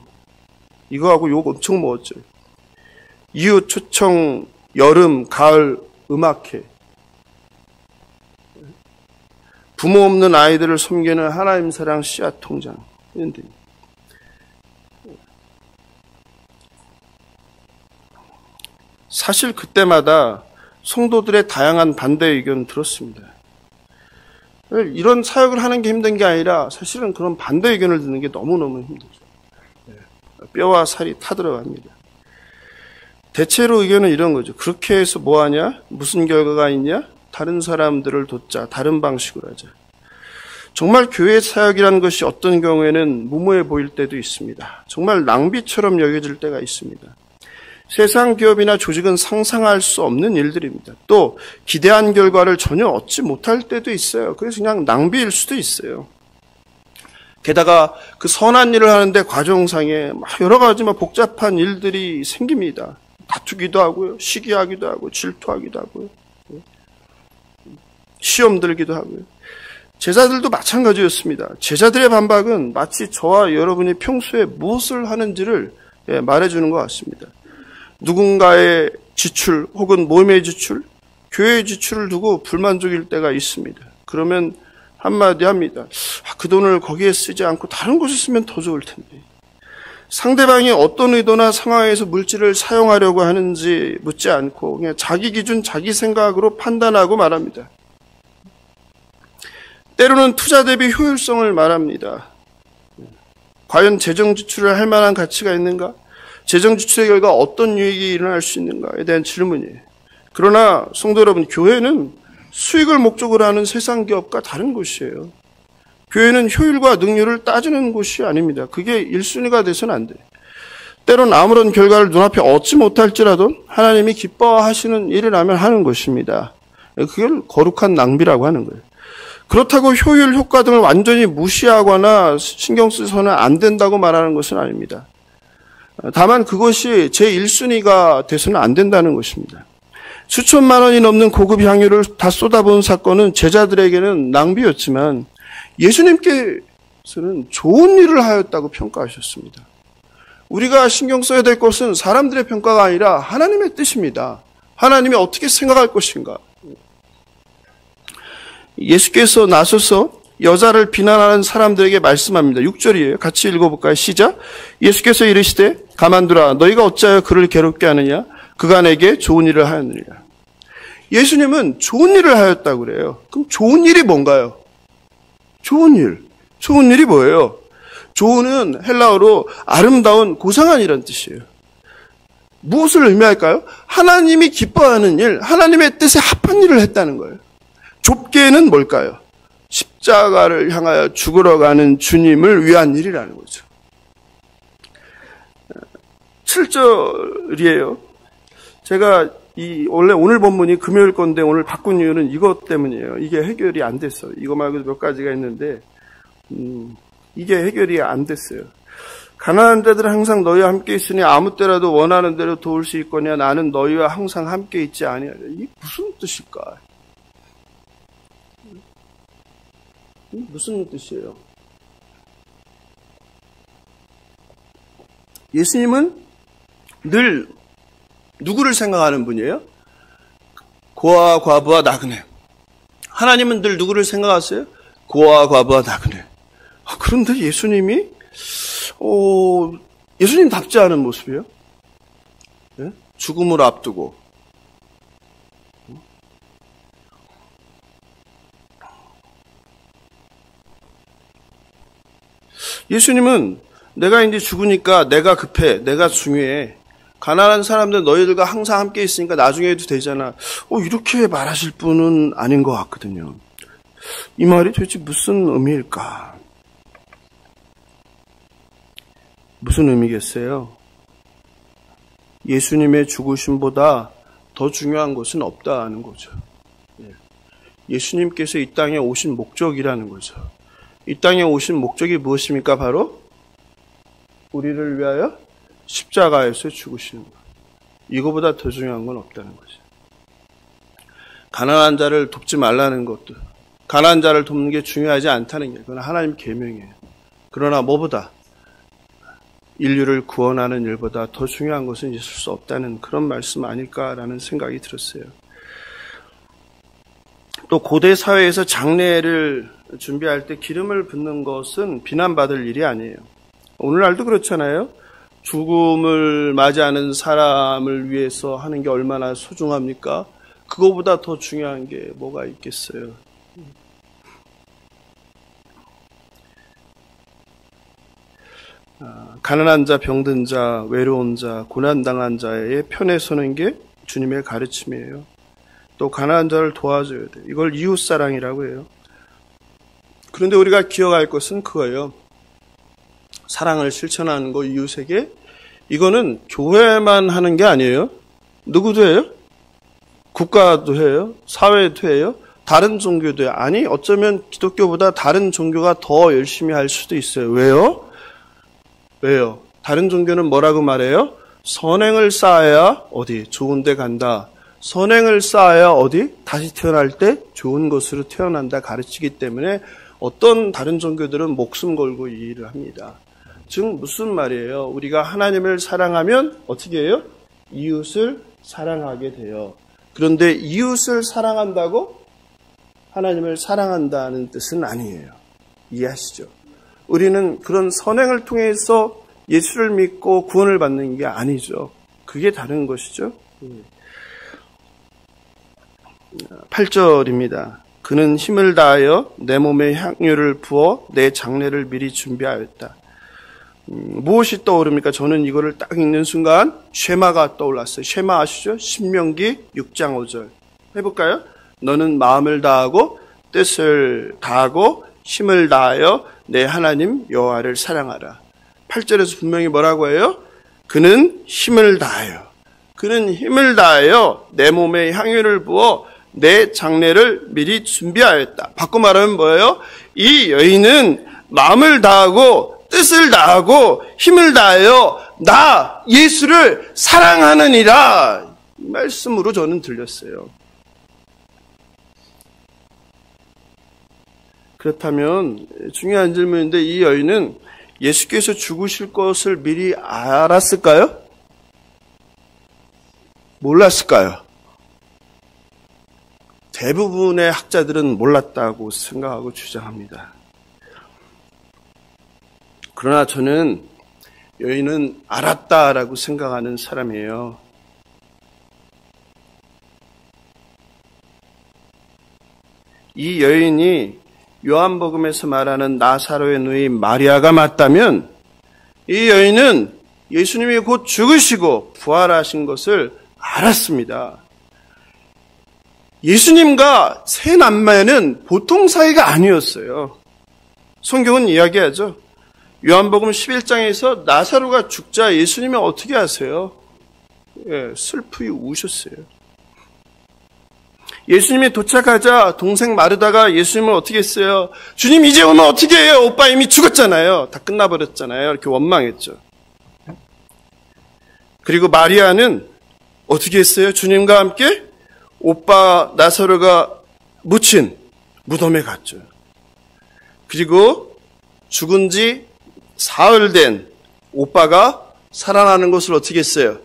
이거하고 욕 엄청 먹었죠. 이웃 초청 여름 가을 음악회, 부모 없는 아이들을 섬기는 하나님 사랑 씨앗 통장, 이런 데. 사실 그때마다 성도들의 다양한 반대 의견을 들었습니다. 이런 사역을 하는 게 힘든 게 아니라 사실은 그런 반대 의견을 듣는 게 너무너무 힘들죠. 뼈와 살이 타들어갑니다. 대체로 의견은 이런 거죠. 그렇게 해서 뭐하냐? 무슨 결과가 있냐? 다른 사람들을 돕자. 다른 방식으로 하자. 정말 교회 사역이라는 것이 어떤 경우에는 무모해 보일 때도 있습니다. 정말 낭비처럼 여겨질 때가 있습니다. 세상 기업이나 조직은 상상할 수 없는 일들입니다. 또 기대한 결과를 전혀 얻지 못할 때도 있어요. 그래서 그냥 낭비일 수도 있어요. 게다가 그 선한 일을 하는데 과정상에 여러 가지 복잡한 일들이 생깁니다. 다투기도 하고요. 시기하기도 하고 질투하기도 하고요. 시험 들기도 하고요. 제자들도 마찬가지였습니다. 제자들의 반박은 마치 저와 여러분이 평소에 무엇을 하는지를 말해주는 것 같습니다. 누군가의 지출 혹은 모임의 지출, 교회 지출을 두고 불만족일 때가 있습니다. 그러면 한마디 합니다. 그 돈을 거기에 쓰지 않고 다른 곳에 쓰면 더 좋을 텐데. 상대방이 어떤 의도나 상황에서 물질을 사용하려고 하는지 묻지 않고 그냥 자기 기준, 자기 생각으로 판단하고 말합니다. 때로는 투자 대비 효율성을 말합니다. 과연 재정 지출을 할 만한 가치가 있는가? 재정 지출의 결과 어떤 유익이 일어날 수 있는가에 대한 질문이에요. 그러나 성도 여러분, 교회는 수익을 목적으로 하는 세상 기업과 다른 곳이에요. 교회는 효율과 능률을 따지는 곳이 아닙니다. 그게 1순위가 돼서는 안 돼요. 때론 아무런 결과를 눈앞에 얻지 못할지라도 하나님이 기뻐하시는 일이라면 하는 것입니다. 그걸 거룩한 낭비라고 하는 거예요. 그렇다고 효율, 효과 등을 완전히 무시하거나 신경 쓰서는 안 된다고 말하는 것은 아닙니다. 다만 그것이 제1순위가 돼서는 안 된다는 것입니다. 수천만 원이 넘는 고급 향유를 다 쏟아부은 사건은 제자들에게는 낭비였지만 예수님께서는 좋은 일을 하였다고 평가하셨습니다. 우리가 신경 써야 될 것은 사람들의 평가가 아니라 하나님의 뜻입니다. 하나님이 어떻게 생각할 것인가. 예수께서 나서서 여자를 비난하는 사람들에게 말씀합니다. 6절이에요. 같이 읽어볼까요? 시작. 예수께서 이르시되 가만두라. 너희가 어찌하여 그를 괴롭게 하느냐? 그가 내게 좋은 일을 하였느니라. 예수님은 좋은 일을 하였다고 그래요. 그럼 좋은 일이 뭔가요? 좋은 일. 좋은 일이 뭐예요? 좋은은 헬라어로 아름다운, 고상한 이란 뜻이에요. 무엇을 의미할까요? 하나님이 기뻐하는 일, 하나님의 뜻에 합한 일을 했다는 거예요. 좁게는 뭘까요? 십자가를 향하여 죽으러 가는 주님을 위한 일이라는 거죠. 7절이에요. 제가 원래 오늘 본문이 금요일 건데 오늘 바꾼 이유는 이것 때문이에요. 이게 해결이 안 됐어요. 이거 말고도 몇 가지가 있는데 이게 해결이 안 됐어요. 가난한 자들은 항상 너희와 함께 있으니 아무 때라도 원하는 대로 도울 수 있거니와 나는 너희와 항상 함께 있지 아니하리라. 이게 무슨 뜻일까? 무슨 뜻이에요? 예수님은 늘 누구를 생각하는 분이에요? 고아와 과부와 나그네. 하나님은 늘 누구를 생각하세요? 고아와 과부와 나그네. 그런데 예수님이 예수님답지 않은 모습이에요. 네? 죽음을 앞두고 예수님은 내가 이제 죽으니까 내가 급해, 내가 중요해. 가난한 사람들 너희들과 항상 함께 있으니까 나중에 해도 되잖아. 이렇게 말하실 분은 아닌 것 같거든요. 이 말이 도대체 무슨 의미일까? 무슨 의미겠어요? 예수님의 죽으심보다 더 중요한 것은 없다는 거죠. 예수님께서 이 땅에 오신 목적이라는 거죠. 이 땅에 오신 목적이 무엇입니까? 바로 우리를 위하여 십자가에서 죽으시는 것. 이거보다 더 중요한 건 없다는 거죠. 가난한 자를 돕지 말라는 것도, 가난한 자를 돕는 게 중요하지 않다는 게 그건 하나님 계명이에요. 그러나 뭐보다 인류를 구원하는 일보다 더 중요한 것은 있을 수 없다는 그런 말씀 아닐까라는 생각이 들었어요. 또 고대 사회에서 장례를 준비할 때 기름을 붓는 것은 비난받을 일이 아니에요. 오늘날도 그렇잖아요. 죽음을 맞이하는 사람을 위해서 하는 게 얼마나 소중합니까? 그거보다 더 중요한 게 뭐가 있겠어요? 가난한 자, 병든 자, 외로운 자, 고난당한 자의 편에 서는 게 주님의 가르침이에요. 또 가난한 자를 도와줘야 돼요. 이걸 이웃사랑이라고 해요. 그런데 우리가 기억할 것은 그거예요. 사랑을 실천하는 거 이웃에게, 이거는 교회만 하는 게 아니에요. 누구도 해요? 국가도 해요. 사회도 해요. 다른 종교도 해요. 아니, 어쩌면 기독교보다 다른 종교가 더 열심히 할 수도 있어요. 왜요? 왜요? 다른 종교는 뭐라고 말해요? 선행을 쌓아야 어디? 좋은 데 간다. 선행을 쌓아야 어디? 다시 태어날 때 좋은 것으로 태어난다 가르치기 때문에 어떤 다른 종교들은 목숨 걸고 이 일을 합니다. 즉 무슨 말이에요? 우리가 하나님을 사랑하면 어떻게 해요? 이웃을 사랑하게 돼요. 그런데 이웃을 사랑한다고 하나님을 사랑한다는 뜻은 아니에요. 이해하시죠? 우리는 그런 선행을 통해서 예수를 믿고 구원을 받는 게 아니죠. 그게 다른 것이죠. 8절입니다. 그는 힘을 다하여 내 몸에 향유를 부어 내 장례를 미리 준비하였다. 무엇이 떠오릅니까? 저는 이거를 딱 읽는 순간 쉐마가 떠올랐어요. 쉐마 아시죠? 신명기 6장 5절. 해볼까요? 너는 마음을 다하고 뜻을 다하고 힘을 다하여 내 하나님 여호와를 사랑하라. 8절에서 분명히 뭐라고 해요? 그는 힘을 다하여. 그는 힘을 다하여 내 몸에 향유를 부어 내 장례를 미리 준비하였다. 바꿔 말하면 뭐예요? 이 여인은 마음을 다하고 뜻을 다하고 힘을 다하여 나 예수를 사랑하느니라. 이 말씀으로 저는 들렸어요. 그렇다면 중요한 질문인데 이 여인은 예수께서 죽으실 것을 미리 알았을까요? 몰랐을까요? 대부분의 학자들은 몰랐다고 생각하고 주장합니다. 그러나 저는 여인은 알았다라고 생각하는 사람이에요. 이 여인이 요한복음에서 말하는 나사로의 누이 마리아가 맞다면 이 여인은 예수님이 곧 죽으시고 부활하신 것을 알았습니다. 예수님과 세 남매는 보통 사이가 아니었어요. 성경은 이야기하죠. 요한복음 11장에서 나사로가 죽자 예수님이 어떻게 하세요? 슬프게 우셨어요. 예수님이 도착하자 동생 마르다가 예수님을 어떻게 했어요? 주님 이제 오면 어떻게 해요? 오빠 이미 죽었잖아요. 다 끝나버렸잖아요. 이렇게 원망했죠. 그리고 마리아는 어떻게 했어요? 주님과 함께 오빠 나사로가 묻힌 무덤에 갔죠. 그리고 죽은 지 사흘 된 오빠가 살아나는 것을 어떻게 했어요?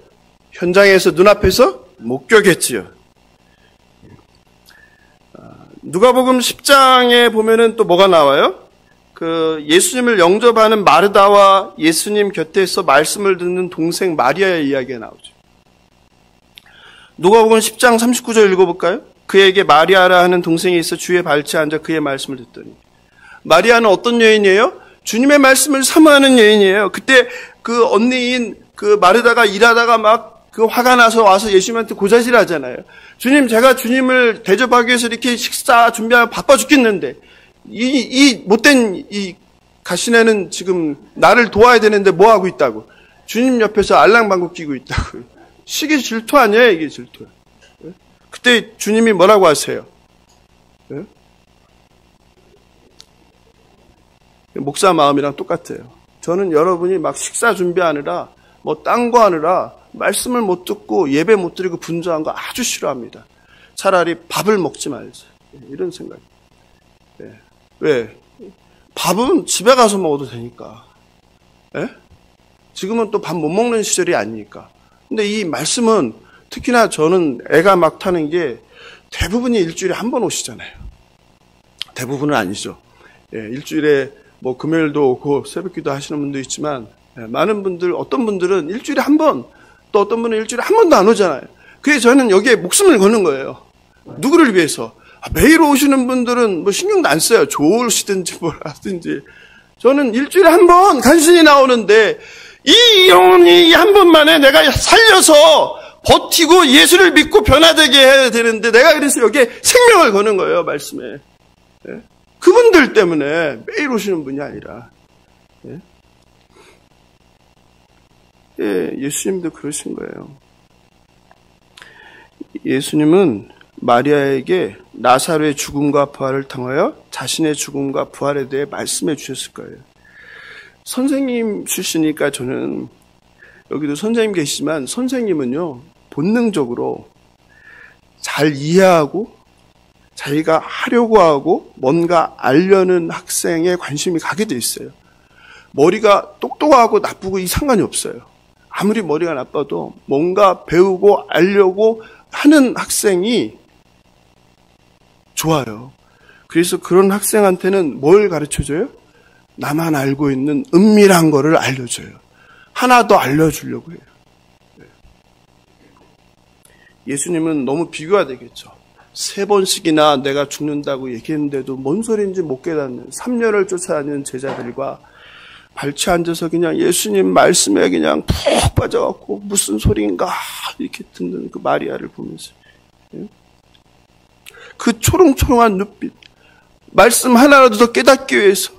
현장에서 눈앞에서 목격했지요. 누가복음 10장에 보면은 또 뭐가 나와요? 그 예수님을 영접하는 마르다와 예수님 곁에서 말씀을 듣는 동생 마리아의 이야기가 나오죠. 누가복음 10장 39절 읽어볼까요? 그에게 마리아라 하는 동생이 있어 주의 발치에 앉아 그의 말씀을 듣더니. 마리아는 어떤 여인이에요? 주님의 말씀을 사모하는 여인이에요. 그때 그 언니인 그 마르다가 일하다가 막 그 화가 나서 와서 예수님한테 고자질 하잖아요. 주님, 제가 주님을 대접하기 위해서 이렇게 식사 준비하면 바빠 죽겠는데, 이 못된 이 가시네는 지금 나를 도와야 되는데 뭐 하고 있다고. 주님 옆에서 알랑방구 끼고 있다고. 시기 질투 아니에요, 이게 질투. 그때 주님이 뭐라고 하세요? 목사 마음이랑 똑같아요. 저는 여러분이 막 식사 준비하느라, 뭐 딴 거 하느라, 말씀을 못 듣고 예배 못 드리고 분주한 거 아주 싫어합니다. 차라리 밥을 먹지 말자. 이런 생각. 왜? 밥은 집에 가서 먹어도 되니까. 지금은 또 밥 못 먹는 시절이 아니니까. 근데 이 말씀은 특히나 저는 애가 막 타는 게 대부분이 일주일에 한 번 오시잖아요. 대부분은 아니죠. 일주일에 뭐 금요일도 오고 새벽기도 하시는 분도 있지만 많은 분들, 어떤 분들은 일주일에 한 번, 또 어떤 분은 일주일에 한 번도 안 오잖아요. 그래서 저는 여기에 목숨을 거는 거예요. 누구를 위해서? 매일 오시는 분들은 뭐 신경도 안 써요. 좋으시든지 뭘 하든지. 저는 일주일에 한 번 간신히 나오는데 이 영혼이 한 번만에 내가 살려서 버티고 예수를 믿고 변화되게 해야 되는데 내가 그래서 여기에 생명을 거는 거예요. 말씀에. 그분들 때문에 매일 오시는 분이 아니라. 예수님도 그러신 거예요. 예수님은 마리아에게 나사로의 죽음과 부활을 통하여 자신의 죽음과 부활에 대해 말씀해 주셨을 거예요. 선생님 출신이니까 저는 여기도 선생님 계시지만 선생님은요 본능적으로 잘 이해하고 자기가 하려고 하고 뭔가 알려는 학생에 관심이 가게 돼 있어요. 머리가 똑똑하고 나쁘고 이 상관이 없어요. 아무리 머리가 나빠도 뭔가 배우고 알려고 하는 학생이 좋아요. 그래서 그런 학생한테는 뭘 가르쳐줘요? 나만 알고 있는 은밀한 거를 알려줘요. 하나 더 알려주려고 해요. 예수님은 너무 비교가 되겠죠. 3번씩이나 내가 죽는다고 얘기했는데도 뭔 소리인지 못 깨닫는 3년을 쫓아다니는 제자들과 발치 앉아서 그냥 예수님 말씀에 그냥 푹 빠져갖고 무슨 소리인가 이렇게 듣는 그 마리아를 보면서 그 초롱초롱한 눈빛, 말씀 하나라도 더 깨닫기 위해서.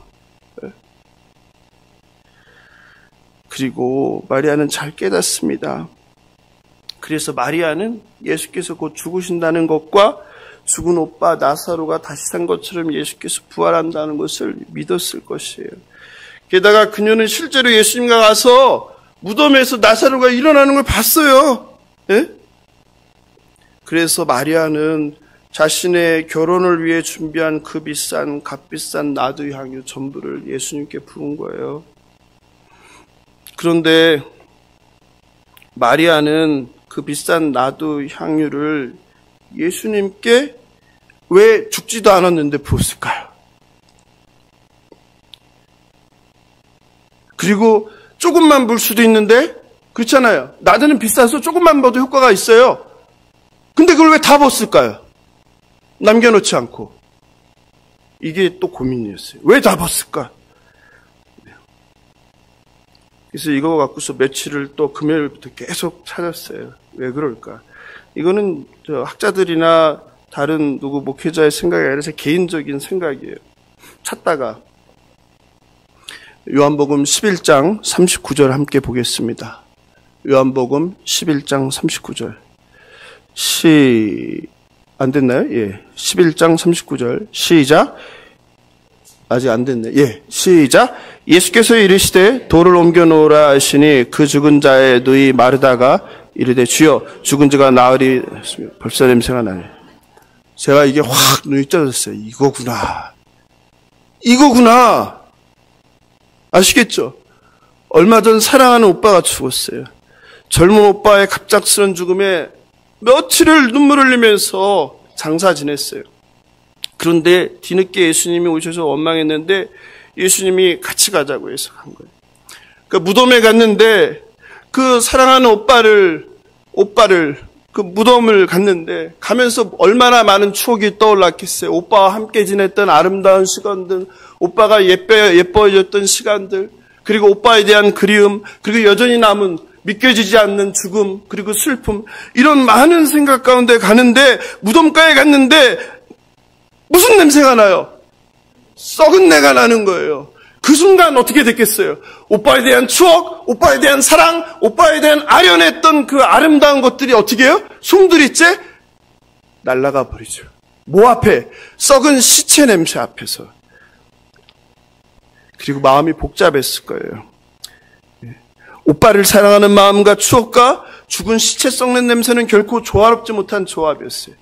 그리고 마리아는 잘 깨닫습니다. 그래서 마리아는 예수께서 곧 죽으신다는 것과 죽은 오빠 나사로가 다시 산 것처럼 예수께서 부활한다는 것을 믿었을 것이에요. 게다가 그녀는 실제로 예수님과 가서 무덤에서 나사로가 일어나는 걸 봤어요. 예? 그래서 마리아는 자신의 결혼을 위해 준비한 그 비싼 값비싼 나드 향유 전부를 예수님께 부은 거예요. 그런데 마리아는 그 비싼 나드 향유를 예수님께 왜 죽지도 않았는데 부었을까요? 그리고 조금만 불 수도 있는데, 그렇잖아요. 나드는 비싸서 조금만 부어도 효과가 있어요. 근데 그걸 왜 다 부었을까요? 남겨놓지 않고. 이게 또 고민이었어요. 왜 다 부었을까? 그래서 이거 갖고서 며칠을 또 금요일부터 계속 찾았어요. 왜 그럴까? 이거는 학자들이나 다른 누구 목회자의 생각이 아니라 제 개인적인 생각이에요. 찾다가 요한복음 11장 39절 함께 보겠습니다. 요한복음 11장 39절. 안 됐나요? 예. 11장 39절. 시작. 아직 안 됐네. 예. 시작. 예수께서 이르시되 돌을 옮겨 놓으라 하시니 그 죽은 자의 누이 마르다가 이르되 주여 죽은 자가 나으리. 벌써 냄새가 나네. 제가 이게 확 눈이 떠졌어요. 이거구나. 아시겠죠? 얼마 전 사랑하는 오빠가 죽었어요. 젊은 오빠의 갑작스런 죽음에 며칠을 눈물 흘리면서 장사 지냈어요. 그런데 뒤늦게 예수님이 오셔서 원망했는데 예수님이 같이 가자고 해서 간 거예요. 그러니까 무덤에 갔는데 그 사랑하는 오빠를 그 무덤을 갔는데 가면서 얼마나 많은 추억이 떠올랐겠어요. 오빠와 함께 지냈던 아름다운 시간들, 오빠가 예뻐해줬던 시간들, 그리고 오빠에 대한 그리움, 그리고 여전히 남은 믿겨지지 않는 죽음, 그리고 슬픔, 이런 많은 생각 가운데 가는데 무덤가에 갔는데 무슨 냄새가 나요? 썩은 내가 나는 거예요. 그 순간 어떻게 됐겠어요? 오빠에 대한 추억, 오빠에 대한 사랑, 오빠에 대한 아련했던 그 아름다운 것들이 어떻게 해요? 송두리째 날아가 버리죠. 뭐 앞에? 썩은 시체 냄새 앞에서. 그리고 마음이 복잡했을 거예요. 오빠를 사랑하는 마음과 추억과 죽은 시체 썩는 냄새는 결코 조화롭지 못한 조합이었어요.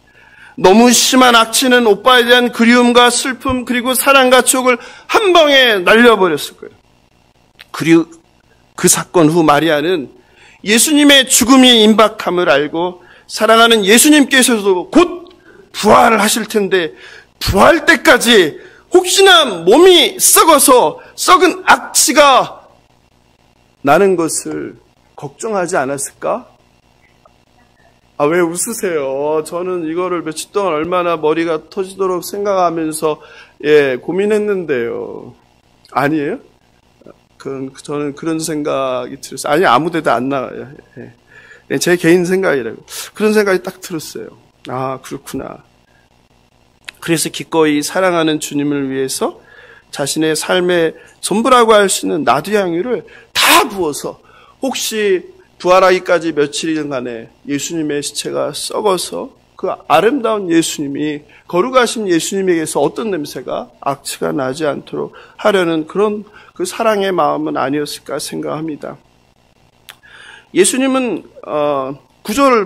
너무 심한 악취는 오빠에 대한 그리움과 슬픔 그리고 사랑과 추억을 한 방에 날려버렸을 거예요. 그리고 그 사건 후 마리아는 예수님의 죽음이 임박함을 알고 사랑하는 예수님께서도 곧 부활을 하실 텐데 부활 때까지 혹시나 몸이 썩어서 썩은 악취가 나는 것을 걱정하지 않았을까? 왜 웃으세요? 저는 이거를 며칠 동안 얼마나 머리가 터지도록 생각하면서 고민했는데요. 아니에요? 저는 그런 생각이 들었어요. 아니, 아무 데도 안 나가요. 제 개인 생각이라고. 그런 생각이 딱 들었어요. 아, 그렇구나. 그래서 기꺼이 사랑하는 주님을 위해서 자신의 삶의 전부라고 할 수 있는 나두향유를 다 부어서 혹시 부활하기까지 며칠간에 예수님의 시체가 썩어서 그 아름다운 예수님이 거룩하신 예수님에게서 어떤 냄새가 악취가 나지 않도록 하려는 그런 그 사랑의 마음은 아니었을까 생각합니다. 예수님은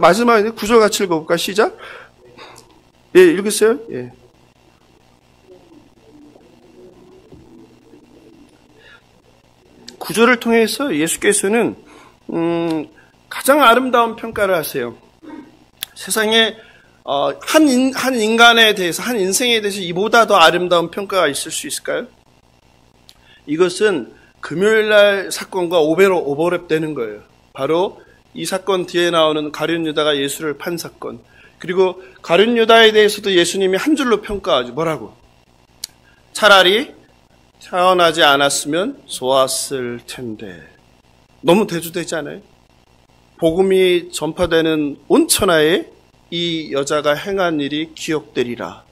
마지막에 구절 같이 읽어볼까? 시작. 예, 읽으세요. 예. 구절을 통해서 예수께서는 가장 아름다운 평가를 하세요. 세상에 한 인간에 대해서, 한 인생에 대해서 이보다 더 아름다운 평가가 있을 수 있을까요? 이것은 금요일날 사건과 오버랩되는 거예요. 바로 이 사건 뒤에 나오는 가룟 유다가 예수를 판 사건, 그리고 가룟 유다에 대해서도 예수님이 한 줄로 평가하죠. 뭐라고? 차라리 태어나지 않았으면 좋았을 텐데. 너무 대조되지 않아요? 복음이 전파되는 온 천하에 이 여자가 행한 일이 기억되리라.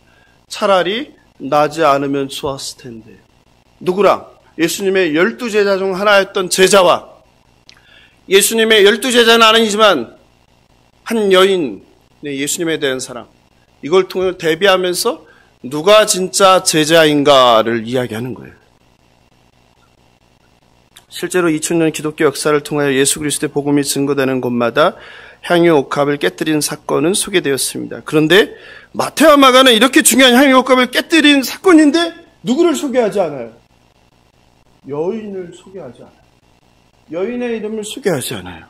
차라리 나지 않으면 좋았을 텐데. 누구랑? 예수님의 12제자 중 하나였던 제자와 예수님의 12제자는 아니지만 한 여인, 예수님에 대한 사랑, 이걸 통해 대비하면서 누가 진짜 제자인가를 이야기하는 거예요. 실제로 2000년 기독교 역사를 통하여 예수 그리스도의 복음이 증거되는 곳마다 향유 옥합을 깨뜨린 사건은 소개되었습니다. 그런데 마태와 마가는 이렇게 중요한 향유 옥합을 깨뜨린 사건인데 누구를 소개하지 않아요? 여인을 소개하지 않아요. 여인의 이름을 소개하지 않아요.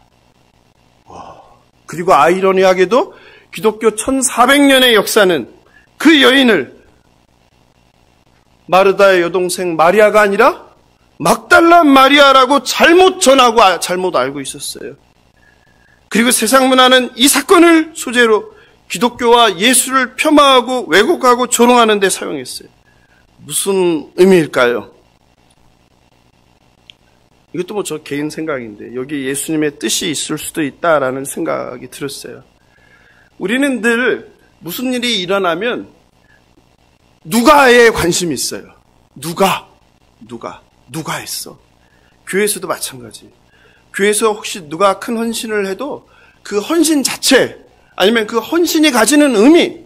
그리고 아이러니하게도 기독교 1400년의 역사는 그 여인을 마르다의 여동생 마리아가 아니라 막달라 마리아라고 잘못 전하고 잘못 알고 있었어요. 그리고 세상 문화는 이 사건을 소재로 기독교와 예수를 폄하하고 왜곡하고 조롱하는 데 사용했어요. 무슨 의미일까요? 이것도 뭐 저 개인 생각인데 여기 예수님의 뜻이 있을 수도 있다라는 생각이 들었어요. 우리는 늘 무슨 일이 일어나면 누가에 관심이 있어요. 누가 했어. 교회에서도 마찬가지. 교회에서 혹시 누가 큰 헌신을 해도 그 헌신 자체, 아니면 그 헌신이 가지는 의미,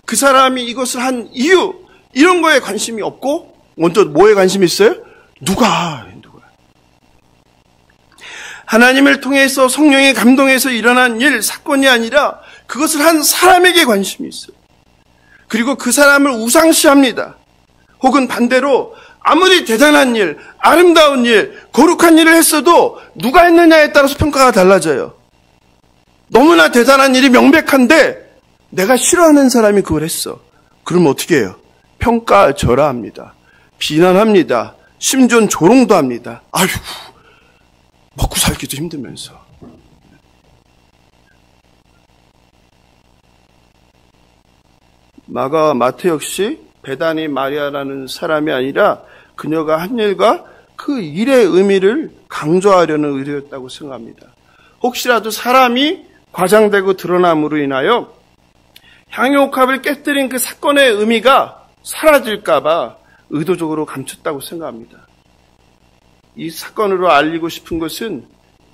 그 사람이 이것을 한 이유, 이런 거에 관심이 없고 먼저 뭐에 관심이 있어요? 누가. 하나님을 통해서 성령의 감동에서 일어난 일, 사건이 아니라 그것을 한 사람에게 관심이 있어요. 그리고 그 사람을 우상시합니다. 혹은 반대로 아무리 대단한 일, 아름다운 일, 거룩한 일을 했어도 누가 했느냐에 따라서 평가가 달라져요. 너무나 대단한 일이 명백한데 내가 싫어하는 사람이 그걸 했어. 그러면 어떻게 해요? 평가절하합니다. 비난합니다. 심지어는 조롱도 합니다. 아휴, 먹고 살기도 힘들면서. 마가와 마태 역시 베다니 마리아라는 사람이 아니라 그녀가 한 일과 그 일의 의미를 강조하려는 의도였다고 생각합니다. 혹시라도 사람이 과장되고 드러남으로 인하여 향유옥합을 깨뜨린 그 사건의 의미가 사라질까봐 의도적으로 감췄다고 생각합니다. 이 사건으로 알리고 싶은 것은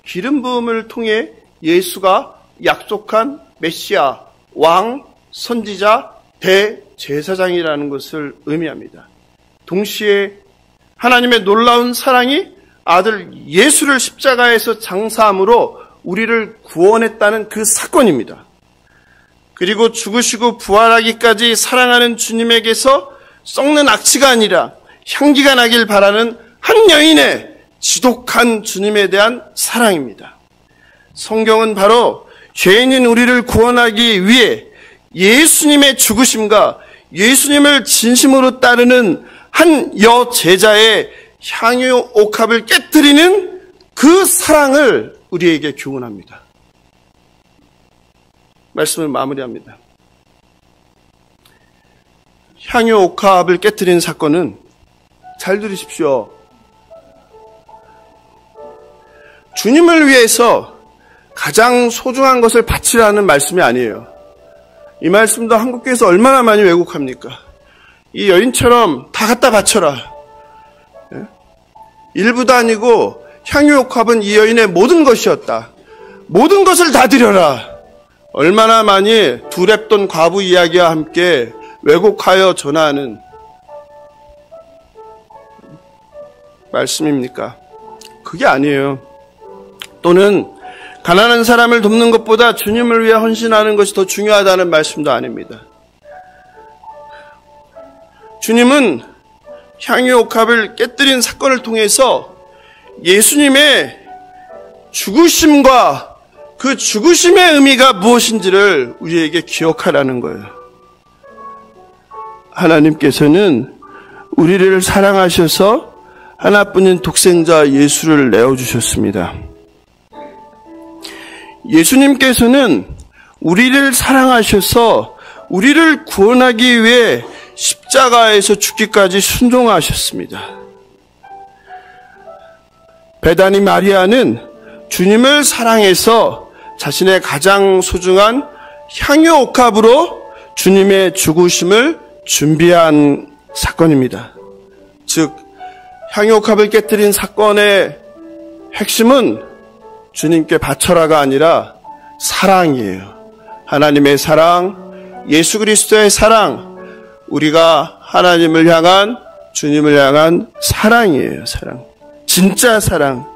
기름 부음을 통해 예수가 약속한 메시아, 왕, 선지자, 대제사장이라는 것을 의미합니다. 동시에 하나님의 놀라운 사랑이 아들 예수를 십자가에서 장사함으로 우리를 구원했다는 그 사건입니다. 그리고 죽으시고 부활하기까지 사랑하는 주님에게서 썩는 악취가 아니라 향기가 나길 바라는 한 여인의 지독한 주님에 대한 사랑입니다. 성경은 바로 죄인인 우리를 구원하기 위해 예수님의 죽으심과 예수님을 진심으로 따르는 한 여제자의 향유 옥합을 깨뜨리는 그 사랑을 우리에게 교훈합니다. 말씀을 마무리합니다. 향유 옥합을 깨뜨린 사건은, 잘 들으십시오, 주님을 위해서 가장 소중한 것을 바치라는 말씀이 아니에요. 이 말씀도 한국교회에서 얼마나 많이 왜곡합니까? 이 여인처럼 다 갖다 바쳐라. 일부도 아니고 향유옥합은 이 여인의 모든 것이었다. 모든 것을 다 드려라. 얼마나 많이 두랩돈 과부 이야기와 함께 왜곡하여 전하는 말씀입니까? 그게 아니에요. 또는 가난한 사람을 돕는 것보다 주님을 위해 헌신하는 것이 더 중요하다는 말씀도 아닙니다. 주님은 향유옥합을 깨뜨린 사건을 통해서 예수님의 죽으심과 그 죽으심의 의미가 무엇인지를 우리에게 기억하라는 거예요. 하나님께서는 우리를 사랑하셔서 하나뿐인 독생자 예수를 내어주셨습니다. 예수님께서는 우리를 사랑하셔서 우리를 구원하기 위해 십자가에서 죽기까지 순종하셨습니다. 베다니 마리아는 주님을 사랑해서 자신의 가장 소중한 향유 옥합으로 주님의 죽으심을 준비한 사건입니다. 즉 향유 옥합을 깨뜨린 사건의 핵심은 주님께 바쳐라가 아니라 사랑이에요. 하나님의 사랑, 예수 그리스도의 사랑, 우리가 하나님을 향한, 주님을 향한 사랑이에요. 사랑. 진짜 사랑.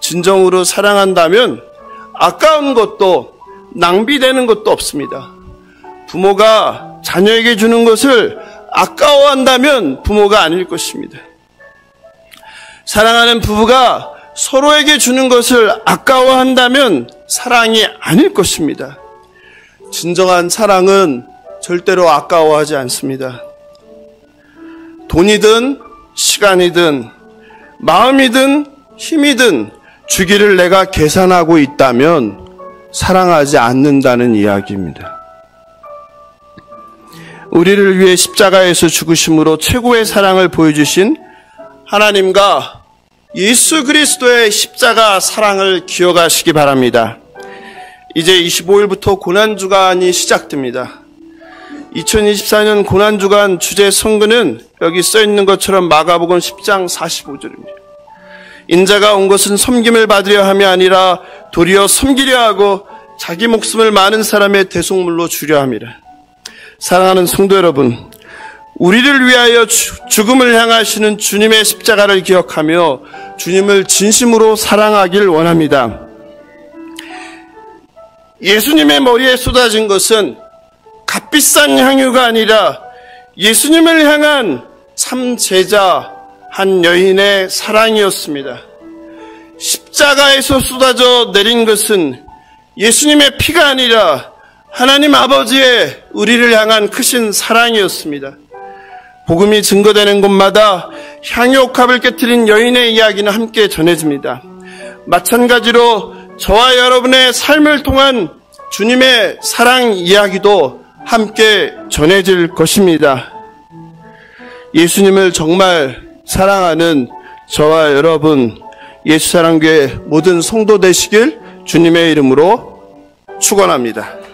진정으로 사랑한다면 아까운 것도 낭비되는 것도 없습니다. 부모가 자녀에게 주는 것을 아까워한다면 부모가 아닐 것입니다. 사랑하는 부부가 서로에게 주는 것을 아까워한다면 사랑이 아닐 것입니다. 진정한 사랑은 절대로 아까워하지 않습니다. 돈이든 시간이든 마음이든 힘이든 주기를 내가 계산하고 있다면 사랑하지 않는다는 이야기입니다. 우리를 위해 십자가에서 죽으심으로 최고의 사랑을 보여주신 하나님과 예수 그리스도의 십자가 사랑을 기억하시기 바랍니다. 이제 25일부터 고난주간이 시작됩니다. 2024년 고난주간 주제 성근은 여기 써있는 것처럼 마가복음 10장 45절입니다. 인자가 온 것은 섬김을 받으려 함이 아니라 도리어 섬기려 하고 자기 목숨을 많은 사람의 대속물로 주려 함이라. 사랑하는 성도 여러분, 우리를 위하여 죽음을 향하시는 주님의 십자가를 기억하며 주님을 진심으로 사랑하길 원합니다. 예수님의 머리에 쏟아진 것은 값비싼 향유가 아니라 예수님을 향한 참 제자 한 여인의 사랑이었습니다. 십자가에서 쏟아져 내린 것은 예수님의 피가 아니라 하나님 아버지의 우리를 향한 크신 사랑이었습니다. 복음이 증거되는 곳마다 향유옥합을 깨뜨린 여인의 이야기는 함께 전해집니다. 마찬가지로 저와 여러분의 삶을 통한 주님의 사랑 이야기도 함께 전해질 것입니다. 예수님을 정말 사랑하는 저와 여러분, 예수사랑교회 모든 성도 되시길 주님의 이름으로 축원합니다.